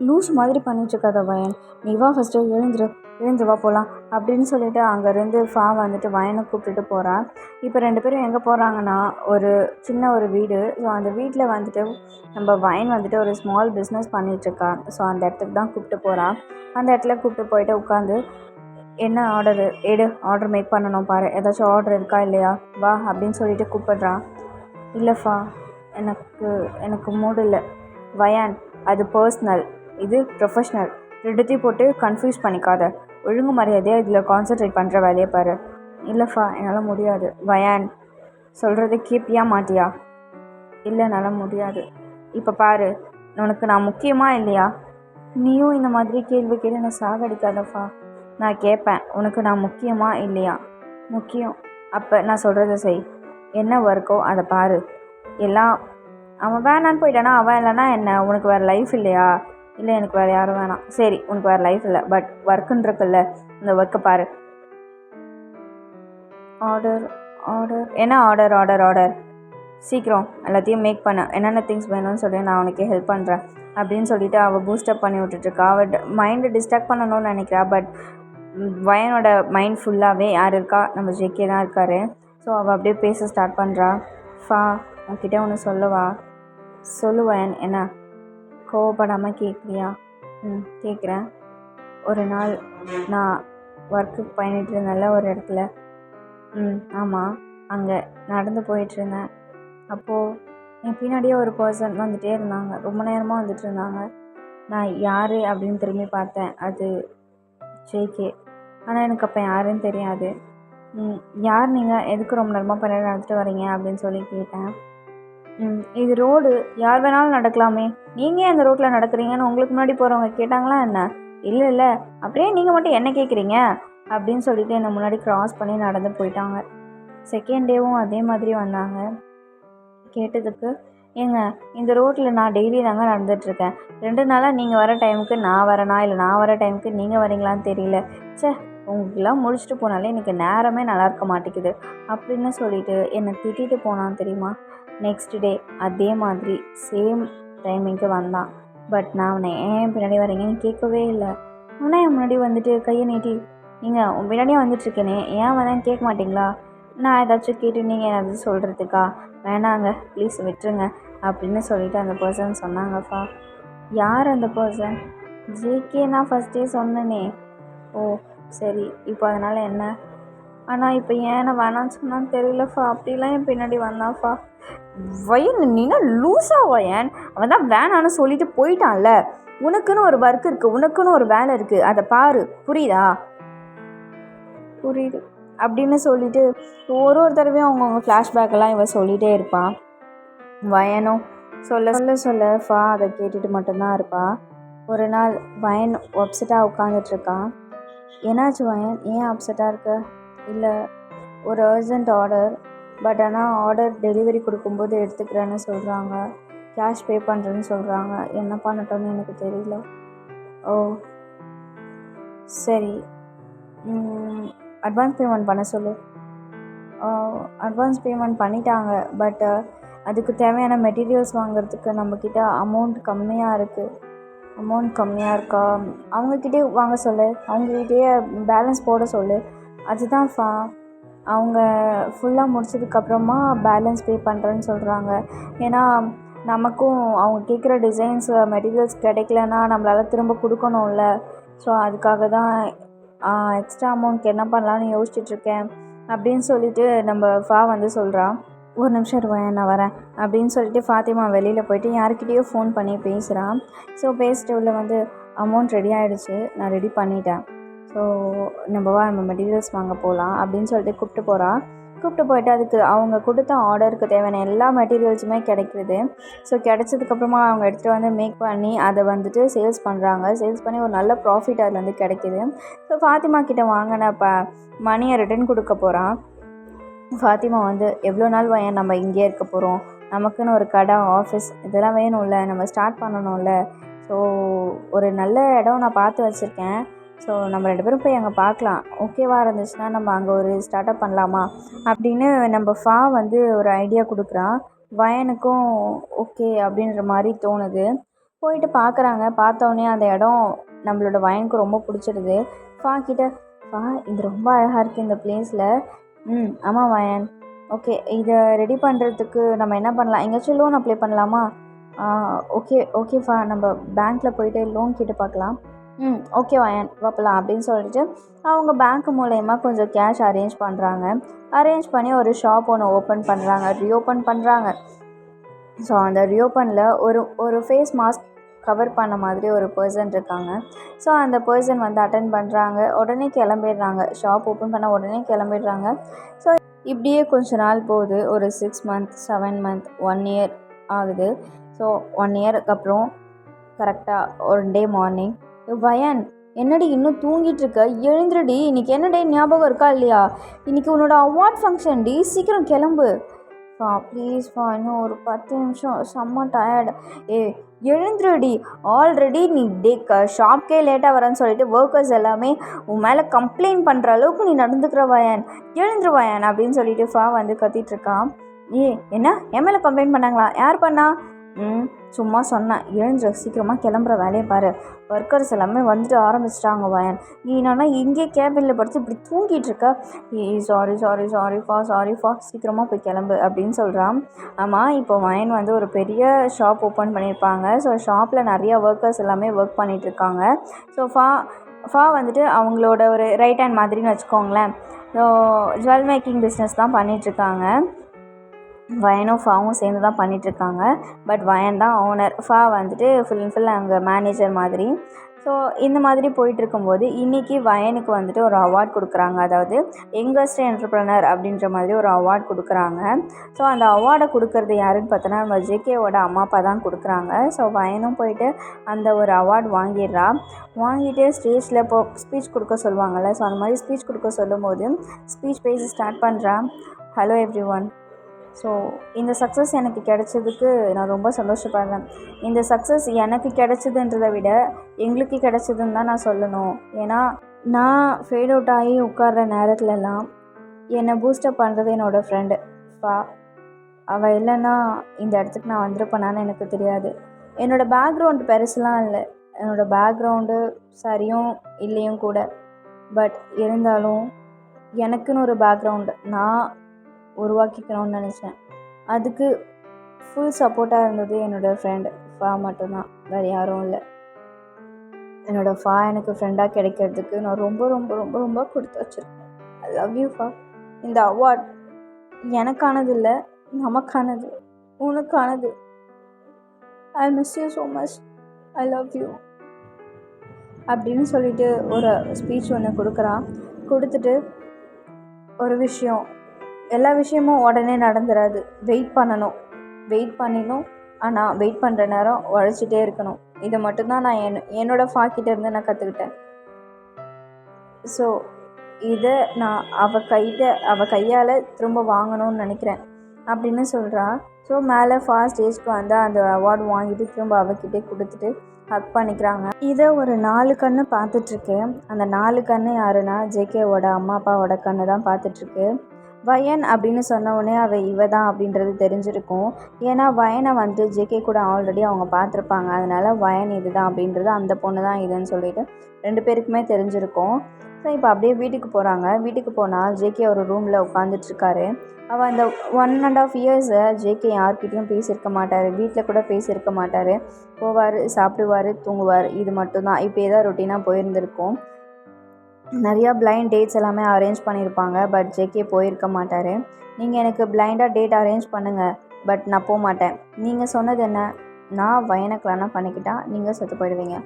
லூஸ் மாதிரி பண்ணிட்டுருக்காத வயன். நீ வா ஃபஸ்ட்டு, எழுந்துருவா போகலாம் அப்படின்னு சொல்லிட்டு அங்கேருந்து ஃபா வயனை கூப்பிட்டுட்டு போகிறா. இப்போ 2 பேரும் எங்கே போகிறாங்கன்னா ஒரு சின்ன ஒரு வீடு. ஸோ அந்த வீட்டில் நம்ம வயன் ஒரு ஸ்மால் பிஸ்னஸ் பண்ணிகிட்ருக்கா. ஸோ அந்த இடத்துக்கு தான் கூப்பிட்டு போகிறா. அந்த இடத்துல கூப்பிட்டு போயிட்டு உட்காந்து என்ன ஆர்டர் மேக் பண்ணணும் பாரு, ஏதாச்சும் ஆர்டர் இருக்கா இல்லையா, வா அப்படின்னு சொல்லிட்டு கூப்பிடுறான். இல்லைஃபா, எனக்கு மூடு இல்லை. வயான், அது பர்ஸ்னல், இது ப்ரொஃபஷ்னல். ரெண்டுத்தையும் போட்டு கன்ஃபியூஸ் பண்ணிக்காத. ஒழுங்கு மரியாதையாக இதில் கான்சன்ட்ரேட் பண்ணுற வேலையை பாரு. இல்லைஃபா, என்னால் முடியாது. வயான், சொல்கிறத கேட்பியா மாட்டியா? இல்லை, என்னால் முடியாது. இப்போ பாரு, உனக்கு நான் முக்கியமாக இல்லையா? நீயும் இந்த மாதிரி கேள்வி கேட்டு என்னை சாகடிக்காதப்பா. நான் கேட்பேன், உனக்கு நான் முக்கியமா இல்லையா? முக்கியம். அப்போ நான் சொல்கிறத செய். என்ன ஒர்க்கோ அதை பாரு. எல்லாம் அவன் வேணான்னு போயிட்டானா, அவன் இல்லைனா என்ன? உனக்கு வேறு லைஃப் இல்லையா? இல்லை, எனக்கு வேறு யாரும் வேணாம். சரி, உனக்கு வேறு லைஃப் இல்லை, பட் ஒர்க்குன்றக்குல்ல, இந்த ஒர்க்கை பாரு. ஆர்டர் என்ன ஆர்டர்? சீக்கிரம் எல்லாத்தையும் மேக் பண்ண. என்னென்ன திங்ஸ் வேணும்னு சொல்லி நான் உனக்கு ஹெல்ப் பண்ணுறேன் அப்படின்னு சொல்லிட்டு அவள் பூஸ்டப் பண்ணி விட்டுட்ருக்கா. அவள் மைண்டை டிஸ்ட்ராக்ட் பண்ணணும்னு நினைக்கிறா. பட் வயனோட மைண்ட் ஃபுல்லாகவே யார் இருக்கா? நம்ம ஜேகே தான் இருக்கார். ஸோ அவள் அப்படியே பேச ஸ்டார்ட் பண்ணுறா. ஃபா, உன்கிட்ட ஒன்று சொல்லவா? சொல்லு வயன். என்ன? கோவப்படாமல் கேட்குறியா? கேட்குறேன். ஒரு நாள் நான் ஒர்க்குக்கு பயணிட்டு இருந்தேன்ல ஒரு இடத்துல. ஆமாம், அங்கே நடந்து போயிட்டுருந்தேன். அப்போது என் பின்னாடியே ஒரு பர்சன் வந்துகிட்டே இருந்தாங்க. ரொம்ப நேரமாக வந்துட்டு இருந்தாங்க. நான் யார் அப்படின்னு திரும்பி பார்த்தேன். அது ஜேகே. ஆனால் எனக்கு அப்போ யாருன்னு தெரியாது. யார் நீங்கள்? எதுக்கு ரொம்ப நேரமாக பின்னாடி நடந்துட்டு வரீங்க அப்படின்னு சொல்லி கேட்டேன். இது ரோடு, யார் வேணாலும் நடக்கலாமே, நீங்கள் ஏன் அந்த ரோட்டில் நடக்கிறீங்கன்னு உங்களுக்கு முன்னாடி போகிறவங்க கேட்டாங்களா என்ன? இல்லை, அப்படியே நீங்கள் மட்டும் என்ன கேட்குறீங்க அப்படின்னு சொல்லிட்டு என்னை முன்னாடி க்ராஸ் பண்ணி நடந்து போயிட்டாங்க. செகண்ட் டேவும் அதே மாதிரி வந்தாங்க. கேட்டதுக்கு, ஏங்க இந்த ரோட்டில் நான் டெய்லி தாங்க நடந்துகிட்ருக்கேன். 2 நாளாக நீங்கள் வர டைமுக்கு நான் வரேனா, இல்லை நான் வர டைமுக்கு நீங்கள் வரீங்களான்னு தெரியல. உங்களுக்கெல்லாம் முடிச்சுட்டு போனாலே எனக்கு நேரமே நல்லா இருக்க மாட்டேங்குது அப்படின்னு சொல்லிட்டு என்னை திட்டிட்டு போனான் தெரியுமா. நெக்ஸ்ட் டே அதே மாதிரி சேம் டைமிங்க்கு வந்தான். பட் நான் அவனை ஏன் பின்னாடி வரீங்கன்னு கேட்கவே இல்லை. ஆனால் என் முன்னாடி வந்துட்டு கையை நீட்டி, நீங்கள் உன் பின்னாடியே வந்துட்டுருக்கேனே, ஏன் வந்தேன்னு கேட்க மாட்டிங்களா? நான் ஏதாச்சும் கேட்டு நீங்கள் ஏதாச்சும் சொல்கிறதுக்கா? வேணாங்க, ப்ளீஸ் விட்டுருங்க. அப்படின்னு சொல்லிட்டு அந்த பர்சன் சொன்னாங்கப்பா. யார் அந்த பர்சன்? ஜேகே நான் ஃபஸ்ட்டே சொன்னேனே. ஓ சரி, இப்போ அதனால் என்ன? ஆனால் இப்போ ஏன் நான் வேணான்னு சொன்னான்னு தெரியலப்பா. அப்படிலாம் என் பின்னாடி வந்தான்ப்பா. வயன் நீனா லூஸா வயன்? அவன் தான் வேணான்னு சொல்லிட்டு போயிட்டான்ல. உனக்குன்னு ஒரு ஒர்க் இருக்குது, உனக்குன்னு ஒரு வேலை இருக்குது, அதை பாரு, புரியுதா? புரியுது அப்படின்னு சொல்லிட்டு ஒரு தடவையும் அவங்கவுங்க ஃப்ளாஷ்பேக்கெல்லாம் இவன் சொல்லிகிட்டே இருப்பான். வயனும் சொல்ல சொல்ல சொல்லப்பா அதை கேட்டுட்டு மட்டும்தான் இருப்பாள். ஒரு நாள் வயன் அப்செட்டாக உட்காந்துட்ருக்கான். என்னாச்சு வயன், ஏன் அப்செட்டாக இருக்க? இல்லை, ஒரு அர்ஜெண்ட் ஆர்டர், பட் ஆனால் ஆர்டர் டெலிவரி கொடுக்கும்போது எடுத்துக்கிறேன்னு சொல்கிறாங்க, கேஷ் பே பண்ணுறேன்னு சொல்கிறாங்க, என்ன பண்ணட்டோன்னு எனக்கு தெரியல. ஓ சரி, அட்வான்ஸ் பேமெண்ட் பண்ண சொல்லு. அட்வான்ஸ் பேமெண்ட் பண்ணிட்டாங்க, பட் அதுக்கு தேவையான மெட்டீரியல்ஸ் வாங்குறதுக்கு நம்மக்கிட்ட அமௌண்ட் கம்மியாக இருக்கா? அவங்கக்கிட்டே வாங்க சொல்லு, அவங்கக்கிட்டேயே பேலன்ஸ் போட சொல்லு. அதுதான்ப்பா, அவங்க ஃபுல்லாக முடிச்சதுக்கப்புறமா பேலன்ஸ் பே பண்ணுறேன்னு சொல்கிறாங்க. ஏன்னா நமக்கும் அவங்க கேட்குற டிசைன்ஸ் மெட்டீரியல்ஸ் கிடைக்கலன்னா நம்மளால் திரும்ப கொடுக்கணும்ல. ஸோ அதுக்காக தான் எக்ஸ்ட்ரா அமௌண்ட்க்கு என்ன பண்ணலான்னு யோசிச்சுட்ருக்கேன் அப்படின்னு சொல்லிட்டு நம்ம வந்து சொல்கிறான். ஒரு நிமிஷம் இருவேன், நான் வரேன் அப்படின்னு சொல்லிட்டு ஃபாத்திமா வெளியில் போயிட்டு யாருக்கிட்டேயோ ஃபோன் பண்ணி பேசுகிறான். ஸோ பேசிட்டு உள்ள வந்து அமௌண்ட் ரெடி ஆகிடுச்சு, நான் ரெடி பண்ணிட்டேன், ஸோ நம்ம மெட்டீரியல்ஸ் வாங்க போகலாம் அப்படின்னு சொல்லிட்டு கூப்பிட்டு போயிட்டு அதுக்கு அவங்க கொடுத்த ஆர்டருக்கு தேவையான எல்லா மெட்டீரியல்ஸுமே கிடைக்கிது. ஸோ கிடைச்சதுக்கப்புறமா அவங்க எடுத்துகிட்டு வந்து மேக் பண்ணி அதை வந்துட்டு சேல்ஸ் பண்ணி ஒரு நல்ல ப்ராஃபிட் அதில் வந்து கிடைக்கிது. ஸோ ஃபாத்திமா கிட்ட வாங்கின மணியை ரிட்டர்ன் கொடுக்க போகிறான். ஃபாத்திமா வந்து எவ்வளோ நாள் வயன் நம்ம இங்கே இருக்க போகிறோம், நமக்குன்னு ஒரு கடை, ஆஃபீஸ் இதெல்லாம் வேணும்ல, நம்ம ஸ்டார்ட் பண்ணணும்ல. ஸோ ஒரு நல்ல இடம் நான் பார்த்து வச்சுருக்கேன், ஸோ நம்ம 2 பேரும் போய் அங்கே பார்க்கலாம், ஓகேவாக இருந்துச்சுன்னா நம்ம அங்கே ஒரு ஸ்டார்ட் அப் பண்ணலாமா அப்படின்னு நம்ம வந்து ஒரு ஐடியா கொடுக்குறான். வயனுக்கும் ஓகே அப்படின்ற மாதிரி தோணுது. போயிட்டு பார்க்குறாங்க. பார்த்தோன்னே அந்த இடம் நம்மளோட வயனுக்கு ரொம்ப பிடிச்சிடுது. கிட்ட இது ரொம்ப அழகாக இருக்குது இந்த பிளேஸில். ஆமாம் வயன், ஓகே, இதை ரெடி பண்ணுறதுக்கு நம்ம என்ன பண்ணலாம், எங்கேயாச்சும் லோன் அப்ளை பண்ணலாமா? ஓகேப்பா, நம்ம பேங்க்கில் போயிட்டு லோன் கேட்டு பார்க்கலாம். ஓகே வயன், பார்க்கலாம் அப்படின்னு சொல்லிட்டு அவங்க பேங்க் மூலயமா கொஞ்சம் கேஷ் அரேஞ்ச் பண்ணி ஒரு ஷாப் ஒன்று ரீஓப்பன் பண்ணுறாங்க. ஸோ அந்த ரீஓப்பனில் ஒரு ஃபேஸ் மாஸ்க் கவர் பண்ண மாதிரி ஒரு பர்சன் இருக்காங்க. ஸோ அந்த பர்சன் வந்து அட்டென்ட் பண்ணுறாங்க, உடனே கிளம்பிடுறாங்க, ஷாப் ஓப்பன் பண்ண உடனே கிளம்பிடுறாங்க. ஸோ இப்படியே கொஞ்ச நாள் போகுது, ஒரு 6 months 7 months 1 year ஆகுது. ஸோ 1 yearக்கு அப்புறம் கரெக்டாக ஒரு டே மார்னிங், வயன் என்னடி இன்னும் தூங்கிட்டு இருக்க, எழுந்துருடி, இன்றைக்கி என்ன டே ஞாபகம் இருக்கா இல்லையா, இன்றைக்கி உன்னோட அவார்ட் ஃபங்க்ஷன் டி, சீக்கிரம் கிளம்பு. ப்ளீஸ்ப்பா, இன்னும் ஒரு 10 நிமிஷம், செம்ம டயர்டு. எழுந்துருடி, ஆல்ரெடி நீ ஷாப்க்கே லேட்டாக வரேன்னு சொல்லிட்டு ஒர்க்கர்ஸ் எல்லாமே உன் மேலே கம்ப்ளைண்ட் பண்ணுற அளவுக்கு நீ நடந்துக்கிற வயன், எழுந்துரு வயன் அப்படின்னு சொல்லிட்டு வந்து கத்திகிட்ருக்கான். என்ன என் மேலே கம்ப்ளைண்ட் பண்ணாங்களா? யார் பண்ணா? சும்மா சொன்னேன், எழுந்துரு, சீக்கிரமாக கிளம்புற வேலையை பாரு, ஒர்க்கர்ஸ் எல்லாமே வந்துட்டு ஆரம்பிச்சிட்டாங்க வயன், நீ என்னன்னா இங்கே கேபினில் படுத்து இப்படி தூங்கிட்டு இருக்க. சாரிஃபா, சீக்கிரமாக போய் கிளம்பு அப்படின்னு சொல்கிறான். ஆமாம், இப்போ வயன் வந்து ஒரு பெரிய ஷாப் ஓப்பன் பண்ணியிருப்பாங்க. ஸோ ஷாப்பில் நிறைய ஒர்க்கர்ஸ் எல்லாமே ஒர்க் பண்ணிகிட்ருக்காங்க. ஸோ வந்துட்டு அவங்களோட ஒரு ரைட் ஹேண்ட் மாதிரின்னு வச்சுக்கோங்களேன். ஸோ ஜுவல் மேக்கிங் பிஸ்னஸ் தான் பண்ணிகிட்ருக்காங்க. வயனும் சேர்ந்து தான் பண்ணிகிட்ருக்காங்க. பட் வயன் தான் ஓனர், வந்துட்டு ஃபுல் அண்ட் ஃபுல் அங்கே மேனேஜர் மாதிரி. ஸோ இந்த மாதிரி போயிட்டுருக்கும்போது இன்றைக்கி வயனுக்கு வந்துட்டு ஒரு அவார்ட் கொடுக்குறாங்க, அதாவது யங்கஸ்ட் என்டர்ப்ரனர் அப்படின்ற மாதிரி ஒரு அவார்ட் கொடுக்குறாங்க. ஸோ அந்த அவார்டை கொடுக்குறது யாருன்னு பார்த்தோன்னா நம்ம ஜேகேவோட அம்மா அப்பா தான் கொடுக்குறாங்க. ஸோ வயனும் போயிட்டு அந்த ஒரு அவார்டு வாங்கிட்டு ஸ்டேஜில் இப்போ ஸ்பீச் கொடுக்க சொல்லுவாங்கள்ல, ஸோ அந்த மாதிரி ஸ்பீச் கொடுக்க சொல்லும்போது ஸ்பீச் பேச ஸ்டார்ட் பண்ணுறான். ஹலோ எவ்ரி ஒன், ஸோ இந்த சக்ஸஸ் எனக்கு கிடைச்சதுக்கு நான் ரொம்ப சந்தோஷப்படுறேன். இந்த சக்ஸஸ் எனக்கு கிடைச்சதுன்றதை விட எங்களுக்கு கிடைச்சதுன்னு தான் நான் சொல்லணும். ஏன்னா நான் ஃபேட் அவுட் ஆகி உட்கார்ற நேரத்துலலாம் என்னை பூஸ்டப் பண்ணுறது என்னோடய ஃப்ரெண்டு அவள் இல்லைன்னா இந்த இடத்துக்கு நான் வந்திருப்பேனான்னு எனக்கு தெரியாது. என்னோடய பேக்ரவுண்டு பெருசுலாம் இல்லை, என்னோடய பேக்ரவுண்டு சரியும் இல்லையும் கூட. பட் இருந்தாலும் எனக்குன்னு ஒரு பேக்ரவுண்டு நான் உருவாக்கிக்கணும்னு நினச்சேன். அதுக்கு ஃபுல் சப்போர்ட்டாக இருந்தது என்னோடய ஃப்ரெண்டு ஃபா மட்டும்தான், வேறு யாரும் இல்லை. என்னோடய ஃபா எனக்கு ஃப்ரெண்டாக கிடைக்கிறதுக்கு நான் ரொம்ப ரொம்ப ரொம்ப ரொம்ப கொடுத்து வச்சுருக்கேன். ஐ லவ் யூ ஃபா. இந்த அவார்ட் எனக்கானது இல்லை, நமக்கானது, உனக்கானது. I miss you so much, I love you அப்படின்னு சொல்லிட்டு ஒரு ஸ்பீச் ஒன்று கொடுத்துட்டு ஒரு விஷயம், எல்லா விஷயமும் உடனே நடந்துடாது, வெயிட் பண்ணிடணும். ஆனால் வெயிட் பண்ணுற நேரம் உழைச்சிட்டே இருக்கணும். இதை மட்டும்தான் நான் என்னோடய ஃபாக்கிட்ட இருந்து நான் கற்றுக்கிட்டேன். ஸோ இதை நான் அவள் கையால் திரும்ப வாங்கணும்னு நினைக்கிறேன் அப்படின்னு சொல்கிறா. ஸோ மேலே ஃபர்ஸ்ட் ஸ்டேஜ்க்கு வந்து அந்த அவார்டு வாங்கிட்டு திரும்ப அவகிட்டே கொடுத்துட்டு ஹக் பண்ணிக்கிறாங்க. இதை ஒரு 4 கண்ணு பார்த்துட்ருக்கு. அந்த 4 கண்ணு யாருன்னா ஜேகேவோட அம்மா அப்பாவோட கண்ணு தான் பார்த்துட்ருக்கு. வயன் அப்படின்னு சொன்ன உடனே இவ தான் அப்படின்றது தெரிஞ்சிருக்கும். ஏன்னா வயனை வந்து ஜேகே கூட ஆல்ரெடி அவங்க பார்த்துருப்பாங்க. அதனால வயன் இது தான் அப்படின்றது, அந்த பொண்ணு தான் இதுன்னு சொல்லிட்டு 2 பேருக்குமே தெரிஞ்சிருக்கும். ஸோ இப்போ அப்படியே வீட்டுக்கு போகிறாங்க. வீட்டுக்கு போனால் ஜேகே ஒரு ரூமில் உட்காந்துட்ருக்காரு. அவள் அந்த 1.5 இயர்ஸ் ஜேகே யார்கிட்டையும் பேசியிருக்க மாட்டார், வீட்டில் கூட பேசியிருக்க மாட்டார். போவார், சாப்பிடுவார், தூங்குவார், இது மட்டும்தான். இப்படியே தான் ரொட்டீனாக போயிருந்திருக்கும். நிறையா பிளைண்ட் டேட்ஸ் எல்லாமே அரேஞ்ச் பண்ணியிருப்பாங்க. பட் ஜேகே போயிருக்க மாட்டார். நீங்கள் எனக்கு பிளைண்டாக டேட் அரேஞ்ச் பண்ணுங்கள், பட் நான் போக மாட்டேன். நீங்கள் சொன்னது என்ன, நான் வயனை கல்யாணம் பண்ணிக்கிட்டா நீங்கள் செத்து போயிடுவீங்க.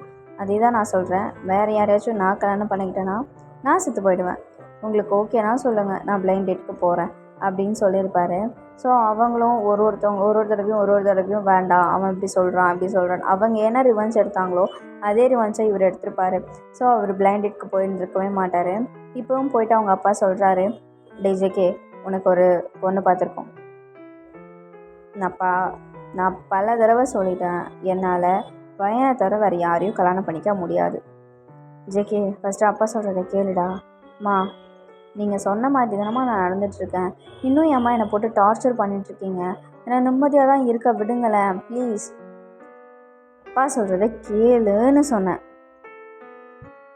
அதே தான் நான் சொல்கிறேன். வேறு யாரையாச்சும் நான் கல்யாணம் பண்ணிக்கிட்டேன்னா நான் செத்து போயிடுவேன். உங்களுக்கு ஓகேனா சொல்லுங்கள், நான் பிளைண்ட் டேட்டுக்கு போகிறேன் அப்படின்னு சொல்லியிருப்பார். ஸோ அவங்களும் ஒரு தடவையும் வேண்டாம், அவன் இப்படி சொல்கிறான் அவங்க என்ன ரிவெஞ்ச் எடுத்தாங்களோ அதே ரிவெஞ்சை இவர் எடுத்திருப்பார். ஸோ அவர் பிளைண்ட் டேட்டுக்கு போயிருந்துருக்கவே மாட்டார். இப்போவும் போயிட்டு அவங்க அப்பா சொல்கிறாரு, டே ஜேகே, உனக்கு ஒரு பொண்ணு பார்த்துருக்கோம். நான் பல தடவை சொல்லிட்டேன், என்னால் வயனை தவிர வேறு யாரையும் கல்யாணம் பண்ணிக்க முடியாது. ஜேகே, ஃபஸ்ட்டு அப்பா சொல்கிறத கேளுடா. மா, நீங்கள் சொன்ன மாதிரி தானம்மா நான் நடந்துகிட்ருக்கேன். இன்னும் ஏம்மா என்னை போட்டு டார்ச்சர் பண்ணிகிட்ருக்கீங்க? என்னை நிம்மதியாக தான் இருக்க விடுங்களேன் ப்ளீஸ். அப்பா சொல்கிறத கேளுன்னு சொன்னேன்.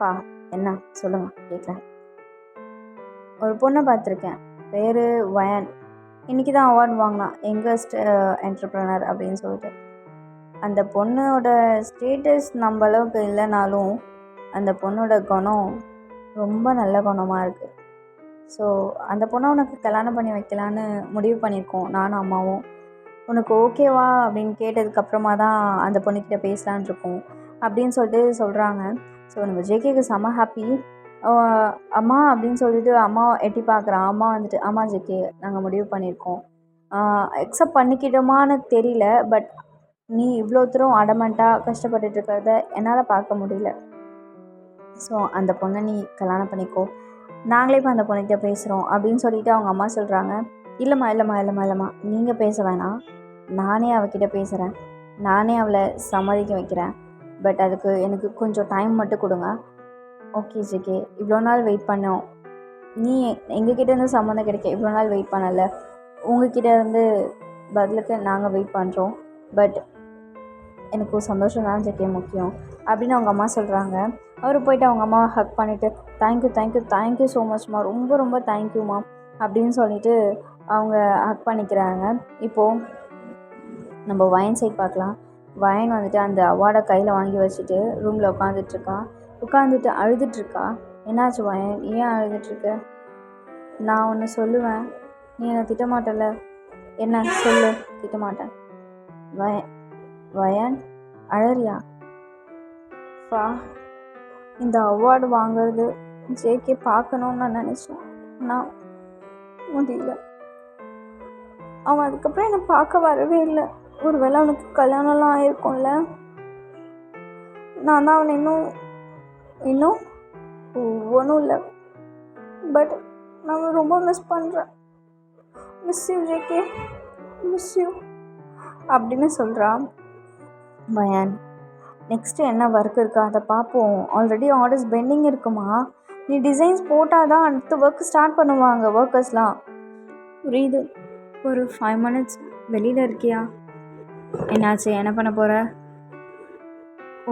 பா, என்ன சொல்லுங்கள், கேட்குறேன். ஒரு பொண்ணை பார்த்துருக்கேன், பேர் வயன். இன்றைக்கி தான் அவார்டு வாங்கினான், யங்கஸ்ட் என்டர்ப்ரனர் அப்படின்னு சொல்லிட்டு. அந்த பொண்ணோட ஸ்டேட்டஸ் நம்ம அளவுக்கு இல்லைனாலும் அந்த பொண்ணோட குணம் ரொம்ப நல்ல குணமாக இருக்குது. ஸோ அந்த பொண்ணை உனக்கு கல்யாணம் பண்ணி வைக்கலான்னு முடிவு பண்ணியிருக்கோம் நானும் அம்மாவும். உனக்கு ஓகேவா அப்படின்னு கேட்டதுக்கப்புறமா தான் அந்த பொண்ணுக்கிட்ட பேசலான் இருக்கோம் அப்படின்னு சொல்லிட்டு சொல்கிறாங்க. ஸோ நம்ம ஜேகேக்கு செம்ம ஹாப்பி. அம்மா அப்படின்னு சொல்லிட்டு அம்மா எட்டி பார்க்குறான். அம்மா வந்துட்டு, அம்மா ஜேகே, நாங்கள் முடிவு பண்ணியிருக்கோம், அக்செப்ட் பண்ணிக்கிட்டோமான்னு தெரியல, பட் நீ இவ்வளோ தூரம் அடமெண்ட்டாக கஷ்டப்பட்டுட்டு இருக்கிறத என்னால் பார்க்க முடியல. ஸோ அந்த பொண்ணை நீ கல்யாணம் பண்ணிக்கோ, நாங்களே இப்போ அந்த பொண்ணுகிட்ட பேசுகிறோம் அப்படின்னு சொல்லிவிட்டு அவங்க அம்மா சொல்கிறாங்க. இல்லைம்மா, நீங்கள் பேச வேணாம், நானே அவகிட்ட பேசுகிறேன், நானே அவளை சம்மதிக்க வைக்கிறேன். பட் அதுக்கு எனக்கு கொஞ்சம் டைம் மட்டும் கொடுங்க. ஓகே ஜேகே, இவ்வளோ நாள் வெயிட் பண்ணோம், நீ எங்ககிட்டேருந்து சம்மந்தம் கிடைக்க இவ்வளோ நாள் வெயிட் பண்ணலை, உங்ககிட்ட இருந்து பதிலுக்கு நாங்கள் வெயிட் பண்ணுறோம். பட் எனக்கு சந்தோஷம் தான் ஜேகே முக்கியம் அப்படின்னு அவங்க அம்மா சொல்கிறாங்க. அவர் போய்ட்டு அவங்க அம்மாவை ஹக் பண்ணிவிட்டு, தேங்க்யூ ஸோ மச்மா, ரொம்ப ரொம்ப தேங்க்யூம்மா அப்படின்னு சொல்லிவிட்டு அவங்க ஹக் பண்ணிக்கிறாங்க. இப்போது நம்ம வயன் சைட் பார்க்கலாம். வயன் வந்துட்டு அந்த அவார்டை கையில் வாங்கி வச்சுட்டு ரூமில் உட்காந்துட்டு அழுதுட்ருக்கா. என்னாச்சு வயன், ஏன் அழுதுட்ருக்க? நான் ஒன்று சொல்லுவேன், நீ என்னை திட்டமாட்டல? என்ன சொல்லு, திட்டமாட்டேன். வயன் அழறியா? பா, இந்த அவார்டு வாங்கிறது ஜேகே பார்க்கணுன்னு நான் நினச்சேன், நான் முடியல. அவன் அதுக்கப்புறம் என்னை பார்க்க வரவே இல்லை. ஒரு வேளை அவனுக்கு கல்யாணம்லாம் ஆகிருக்கும்ல. நான் தான் அவனை இன்னும் ஒன்றும் இல்லை, பட் நான் ரொம்ப மிஸ் பண்ணுறேன். Miss you JK, miss you அப்படின்னு சொல்கிறான். வயன், நெக்ஸ்ட்டு என்ன ஒர்க் இருக்கா அதை பார்ப்போம். ஆல்ரெடி ஆர்டர்ஸ் பெண்டிங் இருக்குமா, நீ டிசைன்ஸ் போட்டால் தான் அடுத்த ஒர்க் ஸ்டார்ட் பண்ணுவாங்க ஒர்க்கர்ஸ்லாம். புரியுது. ஒரு 5 minutes வெளியில் இருக்கியா? என்னாச்சு, என்ன பண்ண போகிற?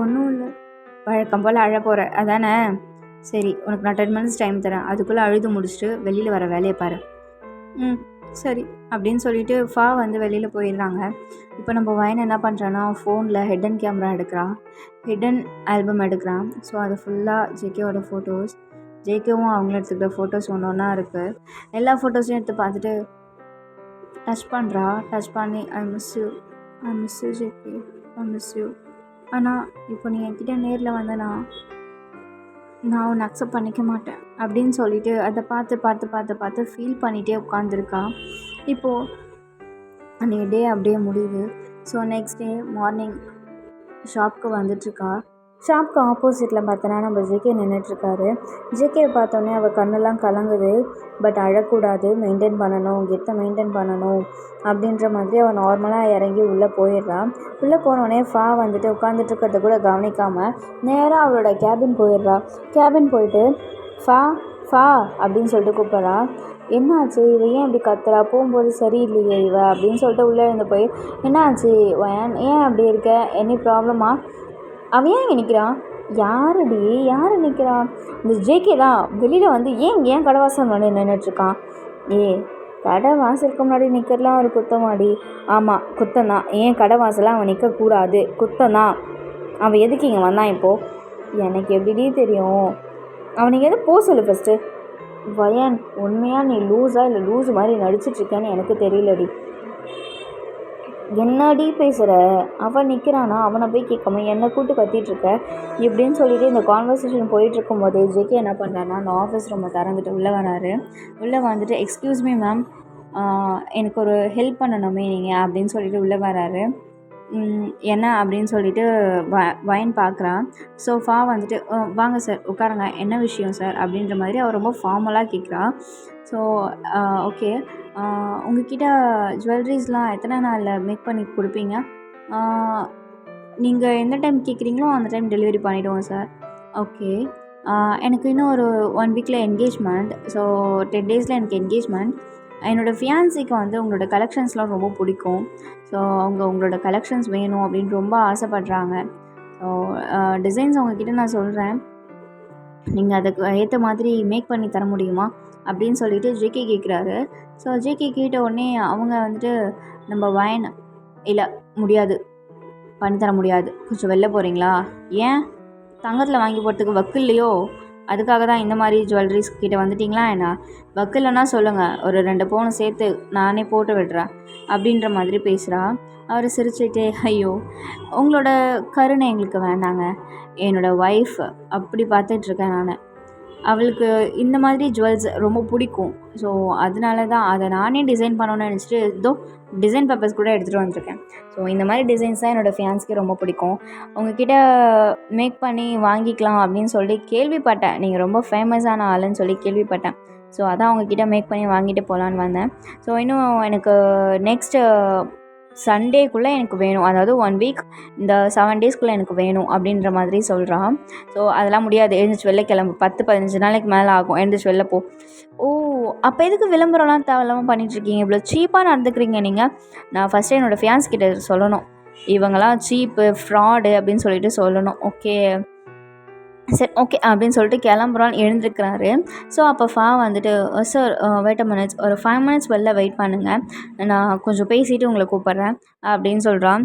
ஒன்றும் இல்லை, வழக்கம் போல் அழ போகிற அதானே? சரி, உனக்கு நான் 10 minutes டைம் தரேன், அதுக்குள்ளே அழுது முடிச்சுட்டு வெளியில் வர வேலையை பாரு. சரி அப்படின்னு சொல்லிட்டு ஃபா வந்து வெளியில் போயிடுறாங்க. இப்போ நம்ம வயன் என்ன பண்ணுறான்னா ஃபோனில் ஹிடன் கேமரா எடுக்கிறான், ஹிடன் ஆல்பம் எடுக்கிறான். ஸோ அது ஃபுல்லாக ஜேகேவோட ஃபோட்டோஸ், ஜேகேவும் அவங்களும் எடுத்துக்கிட்ட ஃபோட்டோஸ் ஒன்று ஒன்றா இருக்குது. எல்லா ஃபோட்டோஸையும் எடுத்து பார்த்துட்டு டச் பண்ணுறா. டச் பண்ணி ஐ miss you JK, I miss you. ஆனால் இப்போ நீ என்கிட்ட நேரில் வந்தனா நான் உன்னை அக்செப்ட் பண்ணிக்க மாட்டேன் அப்படின்னு சொல்லிட்டு அதை பார்த்து ஃபீல் பண்ணிகிட்டே உட்காந்துருக்கா. இப்போது அன்றைக்கி டே அப்படியே முடியுது. ஸோ நெக்ஸ்ட் டே மார்னிங் ஷாப்க்கு வந்துட்டுருக்கா. ஷாப்க்கு ஆப்போசிட்டில் பார்த்தோன்னா நம்ம ஜேகே நின்றுட்டுருக்காரு. ஜேகேவை பார்த்தோன்னே அவள் கண்ணெல்லாம் கலங்குது. பட் அழக்கூடாது, மெயின்டைன் பண்ணணும், கெத்தை மெயின்டைன் பண்ணணும் அப்படின்ற மாதிரி அவள் நார்மலாக இறங்கி உள்ளே போயிடுறான். உள்ளே போனோடனே ஃபா வந்துட்டு உட்காந்துட்ருக்கிறத கூட கவனிக்காமல் நேராக அவளோட கேபின் போயிடுறா. கேபின் போயிட்டு ஃபா அப்படின்னு சொல்லிட்டு கூப்பிட்றா. என்னாச்சு, இவ ஏன் இப்படி கத்துறா, போகும்போது சரியில்லையே இவ அப்படின்னு சொல்லிட்டு உள்ளே இருந்து போய் என்னாச்சு ஏன் அப்படி இருக்க, எனி ப்ராப்ளமா, அவன் ஏன் இங்கே நிற்கிறான், யார் நிற்கிறா, இந்த ஜேகே தான் வெளியில் வந்து ஏன் கடை வாசல் முன்னாடி நின்றுட்டுருக்கான். கடை வாசலுக்கு முன்னாடி நிற்கிறலாம் ஒரு குத்தமாடி. ஆமாம் குத்தந்தான், ஏன் கடை வாசலாம் அவன் நிற்கக்கூடாது, குத்தந்தான். அவன் எதுக்கு இங்கே வந்தான் இப்போது, எனக்கு எப்படிடி தெரியும், அவனுக்கு எது போக சொல்லு ஃபஸ்ட்டு. வயன் உண்மையாக நீ லூஸா இல்லை லூஸு மாதிரி நடிச்சிட்ருக்கேன்னு எனக்கு தெரியலடி. என்னடி பேசுகிற, அவன் நிற்கிறானா, அவனை போய் கேட்காம என்னை கூட்டு கத்திகிட்ருக்க இப்படின்னு சொல்லிட்டு இந்த கான்வர்சேஷன் போயிட்டுருக்கும் போது ஜேகே என்ன பண்ணுறான்னா அந்த ஆஃபீஸ் ரூமை திறந்துட்டு உள்ளே வராரு. உள்ளே வந்துட்டு எக்ஸ்கியூஸ் மீ மேம், எனக்கு ஒரு ஹெல்ப் பண்ணணுமே நீங்கள் அப்படின்னு சொல்லிட்டு உள்ளே வராரு. என்ன அப்படின்னு சொல்லிட்டு வயன் பார்க்குறான். ஸோ ஃபா வந்துட்டு வாங்க சார் உட்காருங்க, என்ன விஷயம் சார் அப்படின்ற மாதிரி அவர் ரொம்ப ஃபார்மலாக கேட்குறான். ஸோ ஓகே, உங்ககிட்ட ஜுவல்லரிஸ்லாம் எத்தனை நாளில் மேக் பண்ணி கொடுப்பீங்க, நீங்கள் எந்த டைம் கேட்குறீங்களோ அந்த டைம் டெலிவரி பண்ணிவிடுவோம் சார். ஓகே, எனக்கு இன்னும் ஒரு 1 வீக்கில் என்கேஜ்மெண்ட். ஸோ 10 டேஸில் எனக்கு என்கேஜ்மெண்ட். என்னோடய ஃபியான்சிக்கு வந்து உங்களோட கலெக்ஷன்ஸ்லாம் ரொம்ப பிடிக்கும். ஸோ உங்களோட கலெக்ஷன்ஸ் வேணும் அப்படின்னு ரொம்ப ஆசைப்பட்றாங்க. ஸோ டிசைன்ஸ் உங்ககிட்ட நான் சொல்கிறேன், நீங்கள் அதுக்கு ஏற்ற மாதிரி மேக் பண்ணி தர முடியுமா அப்படின்னு சொல்லிட்டு ஜேகே கேட்குறாரு. ஸோ ஜேகே கேட்ட உடனே அவங்க வந்துட்டு நம்ம வயன் இல்லை முடியாது, பண்ணித்தர முடியாது, கொஞ்சம் வெளில போகிறீங்களா, ஏன் தங்கத்தில் வாங்கி போகிறதுக்கு வக்கு இல்லையோ, அதுக்காக தான் இந்த மாதிரி ஜுவல்லரிஸ் கிட்டே வந்துட்டிங்களா என்ன, வக்கு இல்லைன்னா சொல்லுங்கள், ஒரு 2 பவுன் சேர்த்து நானே போட்டு விடுறேன் அப்படின்ற மாதிரி பேசுகிறா. அவர் சிரிச்சுட்டே ஐயோ உங்களோட கருணை எங்களுக்கு வேண்டாங்க, என்னோடய ஒய்ஃப் அப்படி பார்த்துட்ருக்கேன் நான், அவளுக்கு இந்த மாதிரி ஜுவல்ஸ் ரொம்ப பிடிக்கும். ஸோ அதனால தான் அதை நானே டிசைன் பண்ணணும்னு நினச்சிட்டு இதோ டிசைன் பேப்பர்ஸ் கூட எடுத்துகிட்டு வந்திருக்கேன். ஸோ இந்த மாதிரி டிசைன்ஸ் தான் என்னோடய ஃபியான்ஸ்க்கு ரொம்ப பிடிக்கும், உங்ககிட்ட மேக் பண்ணி வாங்கிக்கலாம் அப்படின்னு சொல்லி கேள்விப்பட்டேன், நீங்கள் ரொம்ப ஃபேமஸான ஆளுன்னு சொல்லி கேள்விப்பட்டேன். ஸோ அதான் உங்ககிட்ட மேக் பண்ணி வாங்கிட்டு போகலான்னு வந்தேன். ஸோ இன்னும் எனக்கு நெக்ஸ்ட்டு சண்டேக்குள்ளே எனக்கு வேணும், அதாவது 1 வீக் இந்த 7 டேஸ்க்குள்ளே எனக்கு வேணும் அப்படின்ற மாதிரி சொல்கிறான். ஸோ அதெல்லாம் முடியாது, எழுந்திரிச்சு வெளில கிளம்பு, 10-15 நாளைக்கு மேலே ஆகும், எழுந்திரிச்சு வெளில போ. ஓ அப்போ எதுக்கு விளம்பரம்லாம் தேவையில்லாமல் பண்ணிகிட்ருக்கீங்க, இவ்வளோ சீப்பாக நடந்துக்கிறீங்க நீங்கள், நான் ஃபஸ்ட்டு என்னோடய ஃபியான்ஸ் கிட்ட சொல்லணும், இவங்கெல்லாம் சீப்பு ஃப்ராடு அப்படின்னு சொல்லிட்டு சொல்லணும். ஓகே சரி ஓகே அப்படின்னு சொல்லிட்டு கிளம்புறான்னு எழுந்திருக்கிறாரு. ஸோ அப்போ ஃபா வந்துட்டு சார் வெயிட் அ மினிட்ஸ், ஒரு 5 மினிட்ஸ் வெளில வெயிட் பண்ணுங்கள், நான் கொஞ்சம் பேசிவிட்டு உங்களை கூப்பிட்றேன் அப்படின்னு சொல்கிறான்.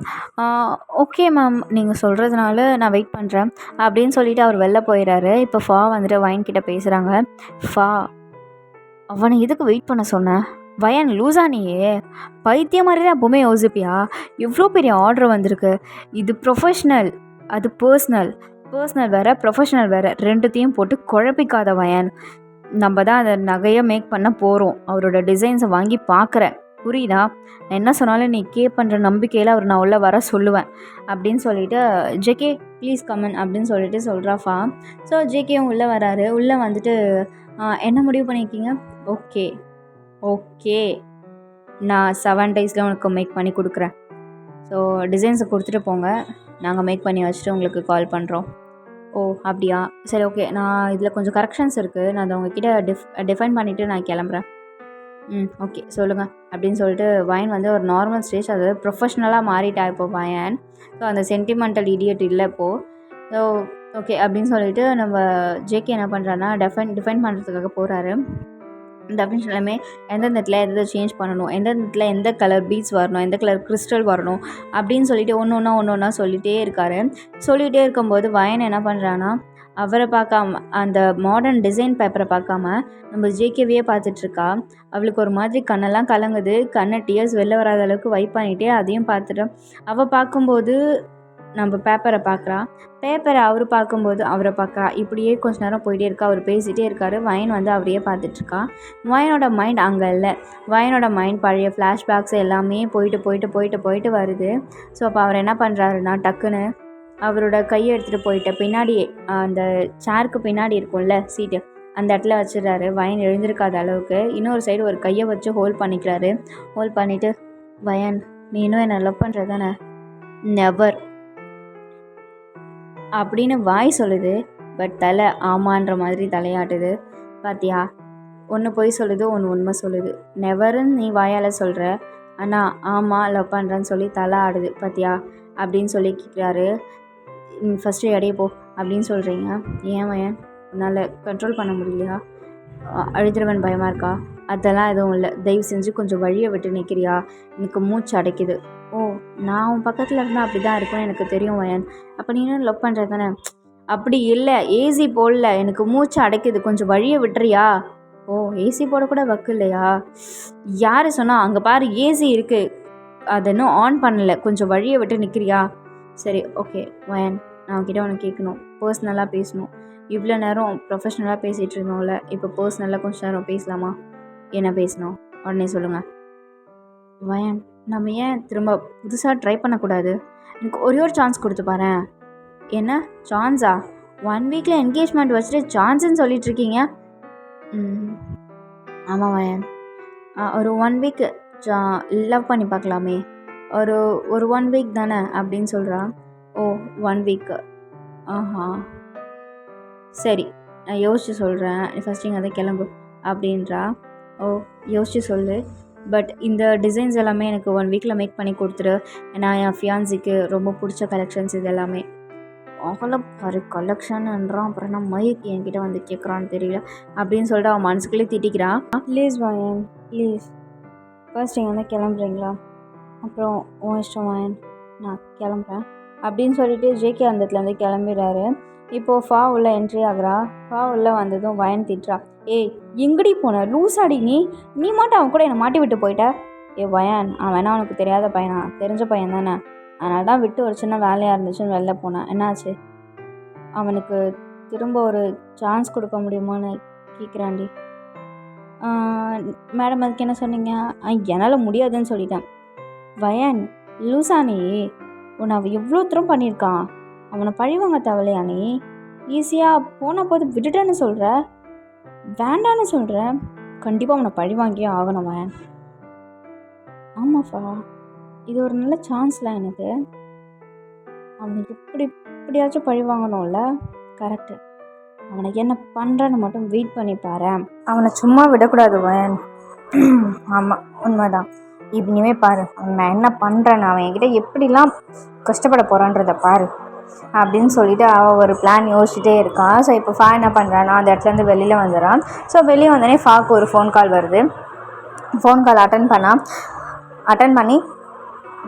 ஓகே மேம், நீங்கள் சொல்கிறதுனால நான் வெயிட் பண்ணுறேன் அப்படின்னு சொல்லிவிட்டு அவர் வெளில போயிடுறாரு. இப்போ ஃபா வந்துட்டு வயன் கிட்டே பேசுகிறாங்க. ஃபா அவனை எதுக்கு வெயிட் பண்ண சொன்னேன், வயன் லூஸா நீயே, பைத்தியம் மாதிரி தான் எப்போவுமே யோசிப்பியா, இவ்வளோ பெரிய ஆர்டர் வந்திருக்கு, இது ப்ரொஃபஷ்னல் அது பர்சனல் வேறு ப்ரொஃபஷ்னல் வேறு, ரெண்டுத்தையும் போட்டு குழப்பிக்காத வயன், நம்ம தான் அந்த நகையை மேக் பண்ண போகிறோம், அவரோட டிசைன்ஸை வாங்கி பார்க்குறேன் புரியுதா, நான் என்ன சொன்னாலும் நீ பண்ணுற நம்பிக்கையில் அவர் நான் உள்ளே வர சொல்லுவேன் அப்படின்னு சொல்லிவிட்டு ஜேகே ப்ளீஸ் கமன் அப்படின்னு சொல்லிட்டு சொல்கிறாஃபா. ஸோ ஜேகேவும் உள்ளே வராரு. உள்ளே வந்துட்டு என்ன முடிவு பண்ணியிருக்கீங்க, ஓகே நான் 7 டேஸில் உனக்கு மேக் பண்ணி கொடுக்குறேன், ஸோ டிசைன்ஸை கொடுத்துட்டு போங்க, நாங்கள் மேக் பண்ணி வச்சுட்டு உங்களுக்கு கால் பண்ணுறோம். ஓ அப்படியா, சரி ஓகே, நான் இதில் கொஞ்சம் கரெக்ஷன்ஸ் இருக்குது, நான் அதை உங்ககிட்ட டிஃபைன் பண்ணிவிட்டு நான் கிளம்புறேன். ஓகே சொல்லுங்கள் அப்படின்னு சொல்லிட்டு வயன் வந்து ஒரு நார்மல் ஸ்டேஜ், அதாவது ப்ரொஃபஷ்னலாக மாறிட்டா இப்போ வயன். ஸோ அந்த சென்டிமெண்டல் இடியட் இல்லை இப்போது. ஸோ ஓகே அப்படின்னு சொல்லிட்டு நம்ம ஜேகே என்ன பண்ணுறான்னா டிஃபைன் பண்ணுறதுக்காக போகிறாரு. டெஃபினேஷன் எல்லாமே எந்தெந்த இடத்துல எதை சேஞ்ச் பண்ணணும், எந்தெந்த இடத்துல எந்த கலர் பீட்ஸ் வரணும், எந்த கலர் கிறிஸ்டல் வரணும் அப்படின்னு சொல்லிட்டு ஒன்று ஒன்றா சொல்லிகிட்டே இருக்காரு. சொல்லிகிட்டே இருக்கும்போது வயன் என்ன பண்ணுறான்னா, அவரை பார்க்காம அந்த மாடர்ன் டிசைன் பேப்பரை பார்க்காம நம்ம ஜேகேவையே பார்த்துட்ருக்கா. அவளுக்கு ஒரு மாதிரி கண்ணெல்லாம் கலங்குது. கண்ணை டியர்ஸ் வெளில வராத அளவுக்கு வைப் பண்ணிகிட்டே அதையும் பார்த்துட்டு அவள் பார்க்கும்போது நம்ம பேப்பரை பார்க்குறா. பேப்பரை அவர் பார்க்கும்போது அவரை பார்க்குறா. இப்படியே கொஞ்ச நேரம் போயிட்டே இருக்கா. அவர் பேசிகிட்டே இருக்கார். வயன் வந்து அவரையே பார்த்துட்ருக்கா. வயனோட மைண்ட் அங்கே இல்லை. வயனோட மைண்ட் பழைய ஃப்ளாஷ்பேக்ஸ் எல்லாமே போயிட்டு வருது. ஸோ அப்போ அவர் என்ன பண்ணுறாருன்னா, டக்குன்னு அவரோட கையை எடுத்துகிட்டு போயிட்டு பின்னாடி அந்த சேருக்கு பின்னாடி இருக்கும்ல சீட்டு, அந்த இடத்துல வச்சிடறாரு. வயன் எழுந்திருக்காத அளவுக்கு இன்னொரு சைடு ஒரு கையை வச்சு ஹோல்ட் பண்ணிக்கிறாரு. ஹோல்ட் பண்ணிவிட்டு, வயன் நீ இன்னும் என்னை லவ் பண்ணுற தானே? நெவர் அப்படின்னு வாய் சொல்லுது. பட் தலை ஆமான்ற மாதிரி தலையாட்டுது. பாத்தியா, ஒன்று பொய் சொல்லுது, ஒன்று உண்மை சொல்லுது. நெவருன்னு நீ வாயால் சொல்கிற, ஆனால் ஆமாம் லவ் பண்ணுறேன்னு சொல்லி தலை ஆடுது. பாத்தியா அப்படின்னு சொல்லி கேட்குறாரு. ஃபஸ்ட்டு இடையே போ அப்படின்னு சொல்கிறீங்க. ஏன் வயன், உன்னால் கண்ட்ரோல் பண்ண முடியலையா? அழுதுருவன் பயமாக இருக்கா? அதெல்லாம் எதுவும் இல்லை. தயவு செஞ்சு கொஞ்சம் வழியை விட்டு நிற்கிறியா? எனக்கு மூச்சு அடைக்குது. ஓ, நான் உன் பக்கத்தில் இருந்தால் அப்படி தான் இருக்கும்னு எனக்கு தெரியும் வயன். அப்போ நீனும் லவ் பண்ணுற தானே? அப்படி இல்லை, ஏசி போடல, எனக்கு மூச்சு அடைக்குது, கொஞ்சம் வழியை விட்டுறியா? ஓ, ஏசி போடக்கூட வக்கு இல்லையா? யார் சொன்னால்? அங்கே பாரு ஏசி இருக்குது, அதை இன்னும் ஆன் பண்ணலை, கொஞ்சம் வழியை விட்டு நிற்கிறியா? சரி ஓகே வயன், நான் உன்கிட்ட ஒன்று கேட்கணும், பர்சனலாக பேசணும். இவ்வளோ நேரம் ப்ரொஃபஷ்னலாக பேசிகிட்டு இருந்தோம்ல, இப்போ பர்சனலாக கொஞ்சம் நேரம் பேசலாமா? என்ன பேசணும் உடனே சொல்லுங்கள். வயன், நம்ம ஏன் திரும்ப புதுசாக ட்ரை பண்ணக்கூடாது? எனக்கு ஒரே ஒரு சான்ஸ் கொடுத்து பாரேன். என்ன சான்ஸா? 1 வீக்கில் என்கேஜ்மெண்ட் வச்சுட்டு சான்ஸுன்னு சொல்லிகிட்ருக்கீங்க. ஆமாம் வயன், ஒரு 1 வீக்கு லவ் பண்ணி பார்க்கலாமே. ஒரு 1 வீக் தானே அப்படின்னு சொல்கிறா. ஓ 1 வீக்கு, ஆஹா சரி, நான் யோசிச்சு சொல்கிறேன், ஃபஸ்ட் இங்கே அதை கிளம்பு அப்படின்றா. ஓ யோசிச்சு சொல்லு, பட் இந்த டிசைன்ஸ் எல்லாமே எனக்கு 1 வீக்கில் மேக் பண்ணி கொடுத்துரு. ஏன்னா என் ஃபியான்சிக்கு ரொம்ப பிடிச்ச கலெக்ஷன்ஸ் இது எல்லாமே. அவளை பாரு கலெக்ஷன்ன்றான், அப்புறம் நான் மைக்கு என்கிட்ட வந்து கேட்குறான்னு தெரியல அப்படின்னு சொல்லிட்டு அவன் மனசுக்குள்ளே திட்டிக்கிறான். ப்ளீஸ் வயன் ப்ளீஸ், ஃபர்ஸ்ட் இங்கே வந்து கிளம்புறீங்களா? அப்புறம் உன் இஷ்டம் வயன், நான் கிளம்புறேன் அப்படின்னு சொல்லிட்டு ஜேகே அந்த இடத்துலேருந்து கிளம்பிடுறாரு. இப்போது ஃபா உள்ள என்ட்ரி ஆகுறா. ஃபா உள்ள வந்ததும் வயன் திட்டுறா. ஏய் எங்கடி போன லூசாடி, நீ மட்டும் அவன் கூட என்னை மாட்டி விட்டு போயிட்ட. ஏ வயன், அவன் வேணா அவனுக்கு தெரியாத பையனா? தெரிஞ்ச பையன் தானே, அதனால தான் விட்டு ஒரு சின்ன வேலையாக இருந்துச்சுன்னு வெளில போனேன். என்னாச்சு? அவனுக்கு திரும்ப ஒரு சான்ஸ் கொடுக்க முடியுமான்னு கேட்குறாண்டி. மேடம் அதுக்கு என்ன சொன்னீங்க? என்னால் முடியாதுன்னு சொல்லிட்டேன். வயன் லூசா நீ, உன்னை அவன் எவ்வளோ தூரம் பண்ணியிருக்கான், அவனை பழிவாங்க தேவையா? நீ ஈஸியாக போன போது விட்டுட்டேன்னு சொல்கிற, வேண்டான்னு சொல்கிறேன். கண்டிப்பாக அவனை பழி வாங்கியே ஆகணும் வயன். ஆமாப்பா, இது ஒரு நல்ல சான்ஸில் எனக்கு. அவனுக்கு இப்படியாச்சும் பழி வாங்கணும்ல. கரெக்டு, அவனுக்கு என்ன பண்ணுறன்னு மட்டும் வெயிட் பண்ணி பாரு. அவனை சும்மா விடக்கூடாது வயன். ஆமாம் உண்மைதான். இனிமே பாரு அவன் நான் என்ன பண்ணுறேன்னு, அவன் என்கிட்ட எப்படிலாம் கஷ்டப்பட போகிறான்றதை பாரு அப்படின்னு சொல்லிட்டு அவள் ஒரு பிளான் யோசிச்சுட்டே இருக்கான். ஸோ இப்போ ஃபா என்ன பண்ணுறான்னா அந்த இடத்துலேருந்து வெளியில் வந்துடுறான். ஸோ வெளியே வந்தோடனே ஃபாக்கு ஒரு ஃபோன் கால் வருது. ஃபோன் கால் அட்டன் பண்ணி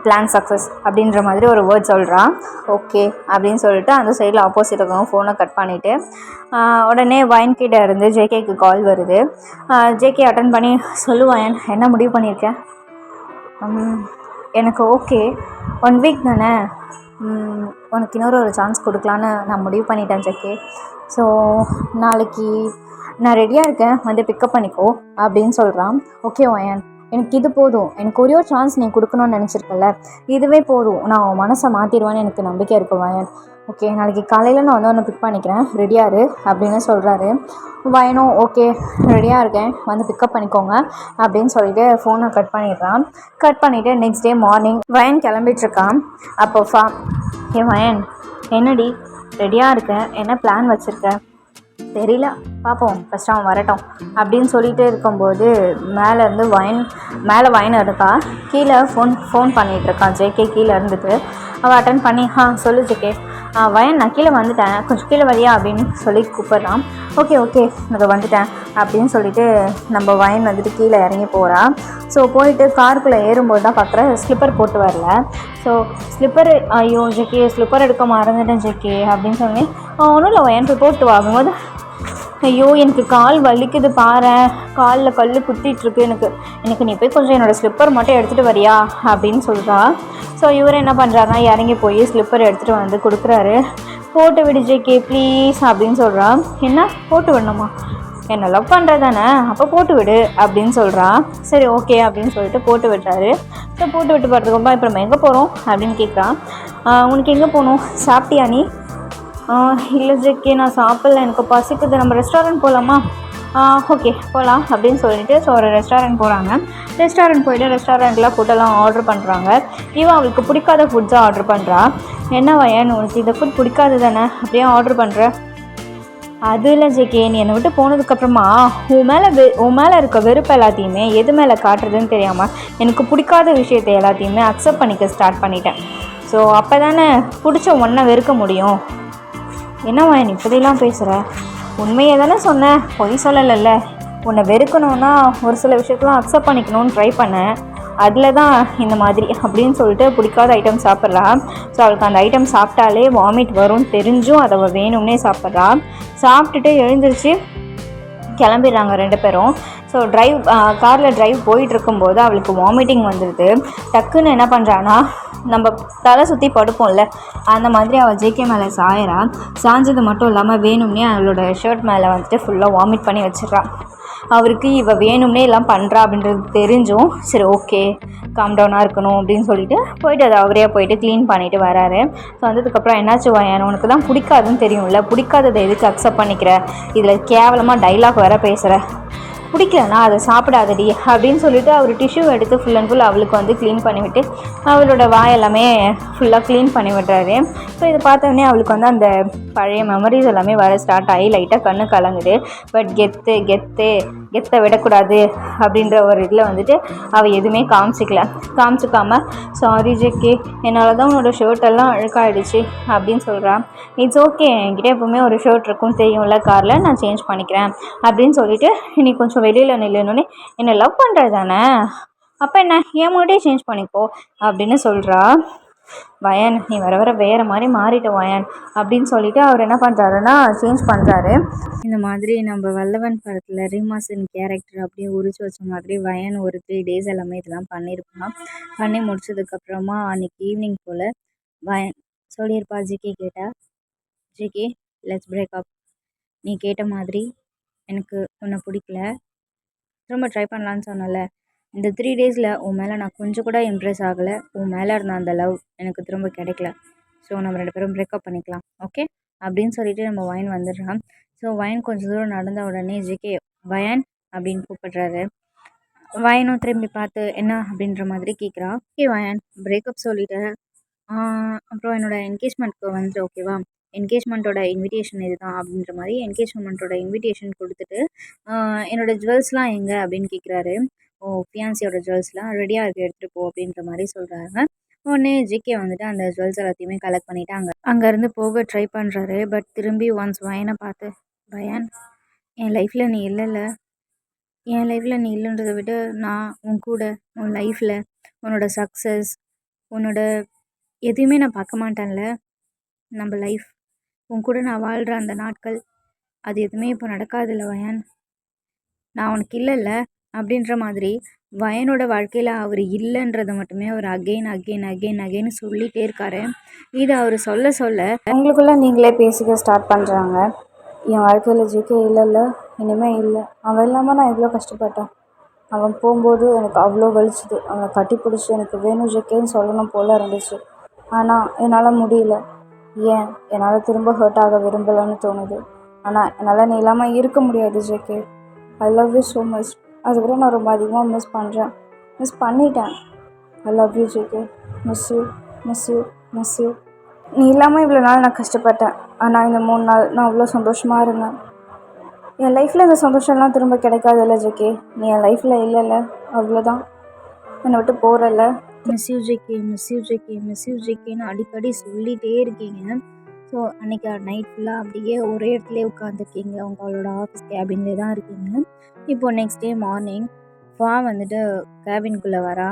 பிளான் சக்ஸஸ் அப்படின்ற மாதிரி ஒரு வேர்ட் சொல்கிறான். ஓகே அப்படின்னு சொல்லிட்டு அந்த சைடில் ஆப்போசிட் இருக்கவங்க ஃபோனை கட் பண்ணிவிட்டு உடனே வயன் கிட்டே இருந்து ஜேகேக்கு கால் வருது. ஜேகே அட்டன் பண்ணி சொல்லு வயன், என்ன முடிவு பண்ணியிருக்கேன்? எனக்கு ஓகே 1 வீக் தானே, உனக்கு இன்னொரு ஒரு சான்ஸ் கொடுக்கலான்னு நான் முடிவு பண்ணிட்டேன் ஜேகே. ஸோ நாளைக்கு நான் ரெடியாக இருக்கேன், வந்து பிக்கப் பண்ணிக்கோ அப்படின்னு சொல்கிறான். ஓகே வயன், எனக்கு இது போதும், எனக்கு ஒரே ஒரு சான்ஸ் நீ கொடுக்கணும்னு நினச்சிருக்கல, இதுவே போதும், நான் உன் மனசை மாற்றிடுவேன்னு எனக்கு நம்பிக்கை இருக்குது வயன். ஓகே நாளைக்கு காலையில் நான் வந்து ஒன்று பிக் பண்ணிக்கிறேன், ரெடியாரு அப்படின்னு சொல்கிறாரு. வயனும் ஓகே ரெடியாக இருக்கேன், வந்து பிக்கப் பண்ணிக்கோங்க அப்படின்னு சொல்லிட்டு ஃபோனை கட் பண்ணிடுறான். கட் பண்ணிவிட்டு நெக்ஸ்ட் டே மார்னிங் வயன் கிளம்பிட்டுருக்கான். அப்போ ஏ வயன் என்னடி ரெடியாக இருக்கேன், என்ன பிளான் வச்சுருக்கேன்? தெரியல, பார்ப்போம், ஃபஸ்ட்டு அவன் வரட்டும் அப்படின்னு சொல்லிகிட்டே இருக்கும்போது மேலே வயன் இருக்கா, கீழே ஃபோன் பண்ணிகிட்ருக்கான் ஜேகே. கீழே இருந்துட்டு அவள் அட்டன் பண்ணி சொல்லு ஜேகே வயன் நான் கீழே வந்துட்டேன், கொஞ்சம் கீழே வரியா அப்படின்னு சொல்லி கூப்பிட்றான். ஓகே ஓகே நான் வந்துட்டேன் அப்படின்னு சொல்லிட்டு நம்ம வயன் வந்துட்டு கீழே இறங்கி போகிறான். ஸோ போயிட்டு காருக்குள்ளே ஏறும்போது தான் பார்க்குறேன் ஸ்லிப்பர் போட்டு வரல. ஸோ ஸ்லிப்பர், ஐயோ ஜெக்கி ஸ்லிப்பர் எடுக்க மறந்துட்டேன் ஜெக்கி அப்படின்னு சொன்னேன். ஒன்றும் இல்லை வயன் போய் போட்டு வாங்கும்போது, ஐயோ எனக்கு கால் வலிக்குது பாரு, காலில் கல் குத்திட்டுருக்கு எனக்கு நீ போய் கொஞ்சம் என்னோடய ஸ்லிப்பர் மட்டும் எடுத்துகிட்டு வரியா அப்படின்னு சொல்கிறா. ஸோ இவர் என்ன பண்ணுறாருனா இறங்கி போய் ஸ்லிப்பர் எடுத்துகிட்டு வந்து கொடுக்குறாரு. போட்டு விடு ஜேகே ப்ளீஸ் அப்படின்னு சொல்கிறான். என்ன போட்டு விடணுமா, என்னை லவ் பண்ணுறதானே, அப்போ போட்டு விடு அப்படின்னு சொல்கிறான். சரி ஓகே அப்படின்னு சொல்லிட்டு போட்டு விட்டுறாரு. ஸோ போட்டு விட்டு போகிறதுக்கு இப்போ நம்ம எங்கே போகிறோம் அப்படின்னு கேட்குறான். உனக்கு எங்கே போகணும், சாப்பிட்டியா நீ? இல்லை ஜெக்கி நான் சாப்பிட்ல, எனக்கு பசிக்குது, நம்ம ரெஸ்டாரண்ட் போகலாமா? ஓகே போகலாம் அப்படின்னு சொல்லிட்டு ஸோ ஒரு ரெஸ்டாரண்ட் போகிறாங்க. ரெஸ்டாரண்ட் போய்ட்டு ரெஸ்டாரண்ட்டில் ஃபுட்டெல்லாம் ஆர்டர் பண்ணுறாங்க. இவன் அவளுக்கு பிடிக்காத ஃபுட்ஸாக ஆர்டர் பண்ணுறா. என்ன வயன் உனக்கு இந்த ஃபுட் பிடிக்காது தானே, அப்படியே ஆர்டர் பண்ணுற? அது இல்லை ஜெக்கி, நீ என்னை விட்டு போனதுக்கப்புறமா உன் மேலே இருக்க வெறுப்பு எல்லாத்தையுமே எது மேலே காட்டுறதுன்னு தெரியாமல் எனக்கு பிடிக்காத விஷயத்தை எல்லாத்தையுமே அக்செப்ட் பண்ணிக்க ஸ்டார்ட் பண்ணிட்டேன். ஸோ அப்போ தானே பிடிச்ச ஒன்றை வெறுக்க முடியும். என்னவா நீ இப்படிலாம் பேசுகிற, உண்மையை தானே சொன்னேன், பொய் சொல்லலைல்ல. உன்னை வெறுக்கணுன்னா ஒரு சில விஷயத்தெலாம் அக்செப்ட் பண்ணிக்கணும்னு ட்ரை பண்ணேன், அதில் தான் இந்த மாதிரி அப்படின்னு சொல்லிட்டு பிடிக்காத ஐட்டம் சாப்பிட்றா. ஸோ அவளுக்கு அந்த ஐட்டம் சாப்பிட்டாலே வாமிட் வரும்னு தெரிஞ்சும் அதை அவள் வேணும்னே சாப்பிட்றா. சாப்பிட்டுட்டு எழுந்திரிச்சு கிளம்பிடுறாங்க 2 பேரும். ஸோ காரில் ட்ரைவ் போயிட்டுருக்கும்போது அவளுக்கு வாமிட்டிங் வந்துடுது. டக்குன்னு என்ன பண்ணுறான்னா, நம்ம தலை சுற்றி படுப்போம்ல அந்த மாதிரி அவள் ஜேகே மேலே சாஞ்சது மட்டும் இல்லாமல் வேணும்னே அவளோட ஷர்ட் மேலே வந்துட்டு ஃபுல்லாக வாமிட் பண்ணி வச்சிட்றான். அவருக்கு இவள் வேணும்னே எல்லாம் பண்ணுறா அப்படின்றது தெரிஞ்சும் சரி ஓகே காம் டவுனாக இருக்கணும் அப்படின்னு சொல்லிட்டு போயிட்டு அதை அவரே போயிட்டு க்ளீன் பண்ணிவிட்டு வராரு. ஸோ வந்ததுக்கப்புறம் என்னாச்சு வயன், உனக்கு தான் பிடிக்காதுன்னு தெரியும்ல, பிடிக்காததை எதுக்கு அக்செப்ட் பண்ணிக்கிற, இதில் கேவலமாக டைலாக் வேற பேசுகிற, பிடிக்கலன்னா அதை சாப்பிடாதடி அப்படின்னு சொல்லிட்டு அவர் டிஷ்யூ எடுத்து ஃபுல் அண்ட் ஃபுல் அவளுக்கு வந்து க்ளீன் பண்ணிவிட்டு அவளோட வாயெல்லாமே ஃபுல்லாக க்ளீன் பண்ணி விடுறாரு. ஸோ இதை பார்த்தோன்னே அவளுக்கு வந்து அந்த பழைய மெமரிஸ் எல்லாமே வர ஸ்டார்ட் ஆகி லைட்டாக கண்ணு கலங்குது. பட் கெத்தை விடக்கூடாது அப்படின்ற ஒரு இதில் வந்துட்டு அவள் எதுவுமே காமிச்சிக்காம சாரி ஜெக்கி என்னால் தான் உன்னோட ஷர்ட்டெல்லாம் அழுக்காயிடுச்சு அப்படின்னு சொல்கிறான். இட்ஸ் ஓகே, என்கிட்ட எப்போவுமே ஒரு ஷர்ட் இருக்கும் தெரியும்ல காரில், நான் சேஞ்ச் பண்ணிக்கிறேன் அப்படின்னு சொல்லிட்டு நீ கொஞ்சம் வெளியில் நில்லுனே, என்னை லவ் பண்ணுறது தானே, அப்போ என்ன என் முன்னாடியே சேஞ்ச் பண்ணிக்கோ அப்படின்னு சொல்கிறா. வயன் நீ வர வேறு மாதிரி மாறிட்ட வயன் அப்படின்னு சொல்லிட்டு அவர் என்ன பண்ணுறாருன்னா சேஞ்ச் பண்ணுறாரு. இந்த மாதிரி நம்ம வல்லவன் படத்தில் ரீமாசன் கேரக்டர் அப்படியே உரிச்சு வச்ச மாதிரி வயன் ஒரு 3 days எல்லாமே இதெல்லாம் பண்ணியிருப்பான். பண்ணி முடிச்சதுக்கப்புறமா அன்றைக்கி ஈவினிங் போல் வயன் சொல்லியிருப்பா ஜிகே கேட்டா, ஜிகே லெட்ஸ் பிரேக் அப், நீ கேட்ட மாதிரி எனக்கு உன்னை பிடிக்கல, திரும்ப ட்ரை பண்ணலான்னு சொன்னல, இந்த 3 daysல உன் மேலே நான் கொஞ்சம் கூட இம்ப்ரெஸ் ஆகலை, உன் மேலே இருந்த அந்த லவ் எனக்கு திரும்ப கிடைக்கல, ஸோ நம்ம 2 பேரும் பிரேக்கப் பண்ணிக்கலாம் ஓகே அப்படின்னு சொல்லிட்டு நம்ம வயன் வந்துடுறான். ஸோ வயன் கொஞ்சம் தூரம் நடந்த உடனே ஜிகே வயன் அப்படின்னு கூப்பிடுறாரு. வயனும் திரும்பி பார்த்து என்ன அப்படின்ற மாதிரி கேட்குறா. ஓகே வயன் பிரேக்கப் சொல்லிட்டேன், அப்புறம் என்னோடய என்கேஜ்மெண்ட்க்கு வந்து ஓகேவா, என்கேஜ்மெண்ட்டோட இன்விடேஷன் இது தான் அப்படின்ற மாதிரி என்கேஜ்மெண்ட்டோட இன்விடேஷன் கொடுத்துட்டு என்னோடய ஜுவல்ஸ்லாம் எங்கே அப்படின்னு கேட்குறாரு. ஃபியான்சியோட ஜுவல்ஸ்லாம் ரெடியாக இருக்குது எடுத்துகிட்டு போ அப்படின்ற மாதிரி சொல்கிறாங்க. உடனே ஜிகே வந்துட்டு அந்த ஜுவல்ஸ் எல்லாத்தையுமே கலெக்ட் பண்ணிவிட்டு அங்கேருந்து போக ட்ரை பண்ணுறாரு. பட் திரும்பி ஒன்ஸ் வயனை பார்த்து, வயன் என் லைஃப்பில் நீ இல்லைல்ல, என் லைஃப்பில் நீ இல்லைன்றதை விட நான் உன் கூட உன் லைஃப்பில் உன்னோட சக்ஸஸ் உன்னோட எதையுமே நான் பார்க்க மாட்டேன்ல, நம்ம லைஃப் உன் கூட நான் வாழ்கிற அந்த நாட்கள் அது எதுவுமே இப்போ நடக்காதில்ல வயன், நான் உனக்கு இல்லைல்ல அப்படின்ற மாதிரி வயனோட வாழ்க்கையில் அவர் இல்லைன்றதை மட்டுமே அவர் அகெயின் சொல்லிகிட்டே இருக்காரு. இதை அவர் சொல்ல உங்களுக்குள்ளே நீங்களே பேசிக்க ஸ்டார்ட் பண்ணுறாங்க. என் வாழ்க்கையில் ஜிகே இல்லைல்ல, இனிமேல் இல்லை, அவன் இல்லாமல் நான் எவ்வளோ கஷ்டப்பட்டேன், அவன் போகும்போது எனக்கு அவ்வளோ வலிச்சுது, அவனை கட்டி பிடிச்சி எனக்கு வேணும் ஜிகேன்னு சொல்லணும் போல் இருந்துச்சு, ஆனால் என்னால் முடியல, ஏன் என்னால் திரும்ப ஹர்ட் ஆக விரும்பலைன்னு தோணுது, ஆனால் என்னால் நீ இல்லாமல் இருக்க முடியாது GK, I love you so much, அதை விட நான் ரொம்ப அதிகமாக மிஸ் பண்ணிட்டேன், ஐ love you GK, miss you. நீ இல்லாமல் இவ்வளோ நாள் நான் கஷ்டப்பட்டேன், ஆனால் இந்த 3 நாள் நான் அவ்வளோ சந்தோஷமாக இருந்தேன், என் லைஃப்பில் இந்த சந்தோஷம்லாம் திரும்ப கிடைக்காதில்ல ஜிகே, நீ என் லைஃப்பில் இல்லைல்ல, அவ்வளோதான், என்னை விட்டு போகிறல்ல, மிஸ் யூ ஜிகேன்னு அடிக்கடி சொல்லிகிட்டே இருக்கீங்க. ஸோ ஸோ அன்றைக்கி நைட் ஃபுல்லாக அப்படியே ஒரே இடத்துலேயே உட்காந்துருக்கீங்க, உங்களோட ஆஃபீஸ் கேபின்லேயே தான் இருக்கீங்க. இப்போது நெக்ஸ்ட் டே மார்னிங் வந்துட்டு கேபின்குள்ளே வரா.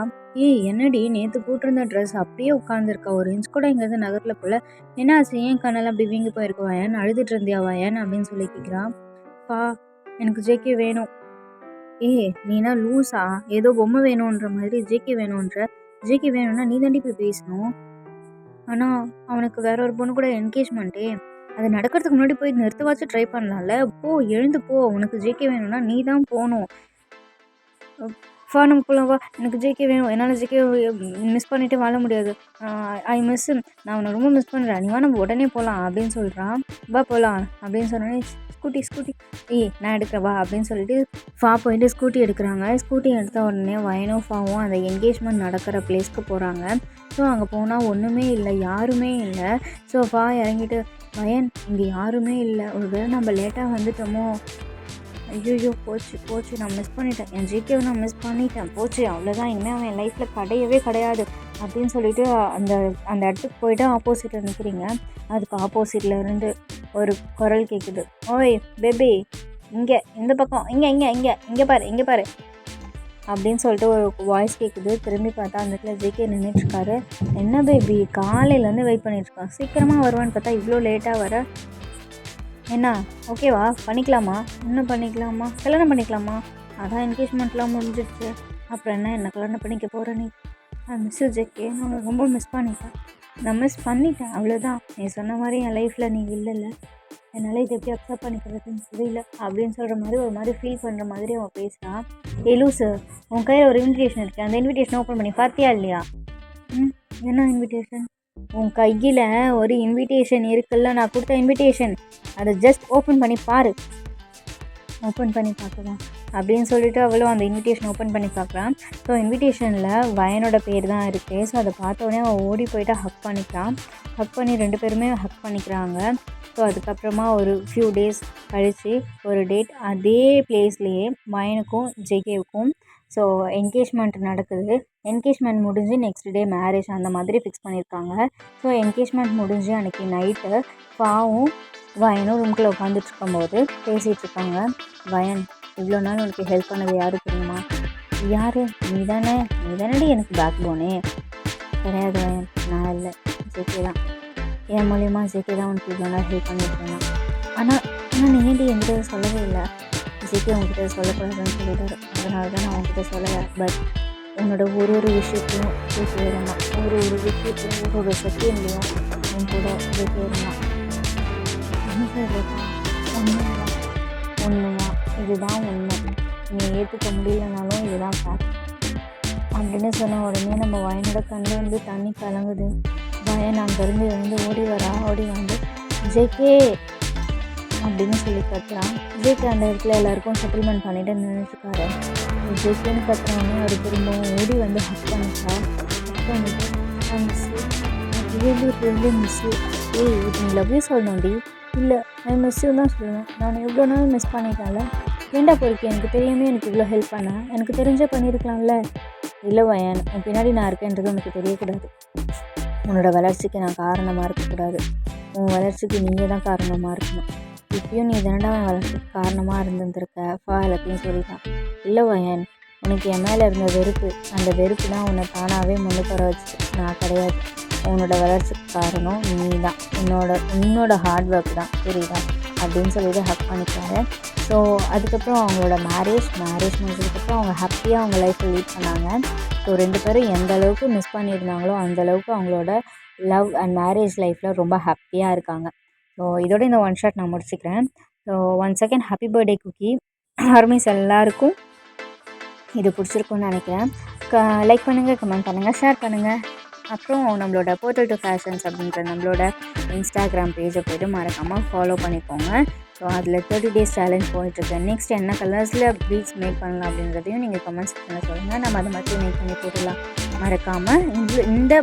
என்னடி நேற்று போட்டிருந்த ட்ரெஸ் அப்படியே உட்காந்துருக்கா, ஒரு இன்ச் கூட இங்கேருந்து நகரில் போல், என்னாச்சு, ஏன் கண்ணெல்லாம் அப்படி வீங்கி போயிருக்க வயன், அழுதுட்டு இருந்தியா வயன் அப்படின்னு சொல்லி கேட்குறான். எனக்கு ஜேகே வேணும். நீனா லூஸா, ஏதோ பொம்மை வேணுன்ற மாதிரி ஜேகே வேணுன்ற. ஜேகே வேணும்னா நீ தாண்டி போய் பேசணும். ஆனால் அவனுக்கு வேற ஒரு பொண்ணு கூட என்கேஜ்மெண்ட்டே, அது நடக்கிறதுக்கு முன்னாடி போய் நிறுத்தவாச்சும் ட்ரை பண்ணலாம்ல. எழுந்து போ, உனக்கு ஜேகே வேணும்னா நீ தான் போகணும். நம்ம போகலாம் வா, எனக்கு ஜேகே வேணும், என்னால் ஜேகே மிஸ் பண்ணிவிட்டு வாழ முடியாது, ஐ மிஸ், நான் அவனை ரொம்ப மிஸ் பண்ணுறேன், நீ வா நம்ம உடனே போகலாம் அப்படின்னு சொல்கிறான். வா போகலாம் அப்படின்னு சொன்னோடனே ஸ்கூட்டி நான் எடுக்கிறேன் வா அப்படின்னு சொல்லிட்டு போயிட்டு ஸ்கூட்டி எடுக்கிறாங்க. ஸ்கூட்டி எடுத்த உடனே வயனும் ஃபாவும் அந்த என்கேஜ்மெண்ட் நடக்கிற பிளேஸ்க்கு போகிறாங்க. ஸோ அங்கே போனால் ஒன்றுமே இல்லை, யாருமே இல்லை. ஸோ இறங்கிட்டு, வயன் இங்கே யாருமே இல்லை, ஒரு வேளை நம்ம லேட்டாக வந்துட்டோமோ, ஐயோ போச்சு நான் மிஸ் பண்ணிட்டேன், என் ஜேகேவை நான் மிஸ் பண்ணிட்டேன், போச்சு அவ்வளோதான், இனிமேல் அவன் என் லைஃப்பில் கிடையாது அப்படின்னு சொல்லிட்டு அந்த அந்த இடத்துக்கு போய்ட்டு ஆப்போசிட்டில் நிற்கிறீங்க. அதுக்கு ஆப்போசிட்டில் இருந்து ஒரு குரல் கேட்குது. ஓய் பேபி, இங்கே இந்த பக்கம், இங்கே பாரு அப்படின்னு சொல்லிட்டு ஒரு வாய்ஸ் கேட்குது. திரும்பி பார்த்தா அந்த இடத்துல ஜேகே நின்றுட்டுருக்காரு. என்ன பேபி, காலையிலேருந்து வெயிட் பண்ணிட்டுருக்கான், சீக்கிரமாக வருவான்னு பார்த்தா இவ்வளோ லேட்டாக வர, என்ன ஓகேவா, பண்ணிக்கலாமா, இன்னும் பண்ணிக்கலாமா, கல்யாணம் பண்ணிக்கலாமா, அதான் என்கேஜ்மெண்ட்லாம் முடிஞ்சிடுச்சு, அப்புறம் என்ன கல்யாணம் பண்ணிக்க போகிற நீ, மிஸ் ஜேகே நான் ரொம்ப மிஸ் பண்ணிட்டேன், நான் மிஸ் பண்ணிட்டேன் அவ்வளோதான், நீ சொன்ன மாதிரி என் லைஃப்பில் நீ இல்லைல்ல, என்னால் இதை எப்படி அக்செப்ட் பண்ணிக்கிறதுன்னு தெரியல அப்படின்னு சொல்கிற மாதிரி ஒரு மாதிரி ஃபீல் பண்ணுற மாதிரி அவன் பேசுகிறான். லூசு, உன் கையில் ஒரு இன்விடேஷன் இருக்குது, அந்த இன்விடேஷன் ஓப்பன் பண்ணி பார்த்தியா இல்லையா? என்ன இன்விடேஷன்? உன் கையில் ஒரு இன்விடேஷன் இருக்குல்ல, நான் கொடுத்த இன்விடேஷன், அதை ஜஸ்ட் ஓப்பன் பண்ணி பாரு. ஓப்பன் பண்ணி பார்க்கலாம் அப்படின்னு சொல்லிட்டு அவளும் அந்த இன்விடேஷன் ஓப்பன் பண்ணி பார்க்குறான். ஸோ இன்விடேஷனில் வயனோட பேர் தான் இருக்குது. ஸோ அதை பார்த்தோன்னே அவன் ஓடி போய்ட்டு ஹக் பண்ணிக்கிறான். ஹக் பண்ணி 2 பேருமே ஹக் பண்ணிக்கிறாங்க. ஸோ அதுக்கப்புறமா ஒரு ஃபியூ டேஸ் கழித்து ஒரு டேட் அதே பிளேஸ்லேயே வயனுக்கும் ஜேகேவுக்கும் ஸோ என்கேஜ்மெண்ட் நடக்குது. என்கேஜ்மெண்ட் முடிஞ்சு நெக்ஸ்ட் டே மேரேஜ் அந்த மாதிரி ஃபிக்ஸ் பண்ணியிருக்காங்க. ஸோ என்கேஜ்மெண்ட் முடிஞ்சு அன்றைக்கி நைட்டு பாவும் வயனும் ரூம்குள்ளே உட்காந்துட்ருக்கும்போது பேசிகிட்ருக்காங்க. வயன், இவ்வளோ நாள் உனக்கு ஹெல்ப் பண்ணது யார் தெரியுமா? யார்? நீ தானடி எனக்கு பேக் போனே. கிடையாது வயன், நான் இல்லை, ஜேகே தான். என் மூலியமாக ஜேகே தான் உனக்கு இவ்வளோ நாள் ஹெல்ப் பண்ணியிருக்கேன். ஆனால் நீ ஏன்டி என்கிட்ட சொல்லவே இல்லை? ஜேகே உங்ககிட்ட சொல்லக்கூடாதுன்னு சொல்லிட்டாரு, அதனால தான் நான் உங்ககிட்ட சொல்லலை. பட் உன்னோட ஒரு விஷயத்தையும் ஜேகே இருந்தான், ஒரு விஷயத்தையும் ஒரு செகண்ட்லையும் உன் கூட ஜேகே இருந்தான். உண்மையா இதுதான் உண்மை, நீ ஏற்றுக்க முடியலனாலும் இதுதான் ஃபேக்ட் அப்படின்னு சொன்ன உடனே நம்ம வயனோட கண்ணில் வந்து தண்ணி கலங்குது. வயன் அங்கேருந்து ஓடி வந்து ஜேகே அப்படின்னு சொல்லி கத்துறான். ஜேகே அந்த இடத்துல எல்லாருக்கும் செட்டில்மெண்ட் பண்ணிட்டு நின்றுட்டுருக்காரு. ஜேகேன்னு கத்துறவனே அவர் திரும்பவும் ஓடி வந்து ஹக் பண்ணிட்டா. ஹக் பண்ணிட்டு மிஸ்ஸு, இது நீ லவ் யூ சொல்லணும்டி, இல்லை ஐ மிஸ் யூ தான் சொல்லுவேன், நான் எவ்வளோ நாள் மிஸ் பண்ணிட்டேன்ல, ஏண்டா போயிருக்கு, எனக்கு தெரியாமல் எனக்கு இவ்வளோ ஹெல்ப் பண்ண, எனக்கு தெரிஞ்சே பண்ணியிருக்கலாம்ல. இல்லை வயன், உன் பின்னாடி நான் இருக்கேன்றது உனக்கு தெரியக்கூடாது, உன்னோட வளர்ச்சிக்கு நான் காரணமாக இருக்கக்கூடாது, உன் வளர்ச்சிக்கு நீங்கள் தான் காரணமாக இருக்கணும், இப்பயும் நீ தானடா அவன் வளர்ச்சிக்கு காரணமாக இருந்துருக்க எல்லாத்தையும் சொல்லிட்டான். இல்லை வயன், உனக்கு என் மேலே இருந்த வெறுப்பு, அந்த வெறுப்பு தான் உன்னை தானாகவே முன்னுக்கு வர வச்சு, நான் கிடையாது, உன்னோட வளர்ச்சிக்கு காரணம் நீ தான், உன்னோட ஹார்ட் ஒர்க் தான், புரியுதா அப்படின்னு சொல்லிட்டு ஹக் பண்ணிக்கிறாங்க. ஸோ அதுக்கப்புறம் அவங்களோட மேரேஜ் முடிஞ்சதுக்கப்புறம் அவங்க ஹாப்பியாக அவங்க லைஃப்பை லீட் பண்ணாங்க. ஸோ 2 பேரும் எந்த அளவுக்கு மிஸ் பண்ணியிருந்தாங்களோ அந்தளவுக்கு அவங்களோட லவ் அண்ட் மேரேஜ் லைஃப்பில் ரொம்ப ஹாப்பியாக இருக்காங்க. ஸோ இதோட இந்த ஒன் ஷாட் நான் முடிச்சுக்கிறேன். So once again happy birthday Kookie. ARMYs எல்லாருக்கும் இது பிடிச்சிருக்குன்னு நினைக்கிறேன். லைக் பண்ணுங்கள், கமெண்ட் பண்ணுங்கள், ஷேர் பண்ணுங்கள். அப்புறம் நம்மளோட போர்ட்டல் டு ஃபேஷன்ஸ் அப்படின்ற நம்மளோட இன்ஸ்டாகிராம் பேஜை போய்ட்டு மறக்காமல் ஃபாலோ பண்ணிக்கோங்க. ஸோ அதில் 30 days சேலஞ்ச் போயிட்டுருக்கு. நெக்ஸ்ட் என்ன கலர்ஸில் பீட்ஸ் மேக் பண்ணலாம் அப்படின்றதையும் நீங்கள் கமெண்ட்ஸ் பண்ண சொல்லுங்கள், நம்ம அதை மாதிரி மேக் பண்ணி போட்டுடலாம். மறக்காமல் இந்த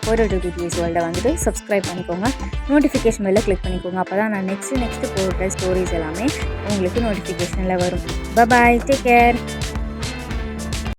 போர்ட்டல் டு பிடிஎஸ் வேர்ல்டை வந்துட்டு சப்ஸ்கிரைப் பண்ணிக்கோங்க, நோட்டிஃபிகேஷன் மேலே கிளிக் பண்ணிக்கோங்க. அப்போ தான் நான் நெக்ஸ்ட்டு போடுற ஸ்டோரிஸ் எல்லாமே உங்களுக்கு நோட்டிஃபிகேஷனில் வரும். பாய், டேக் கேர்.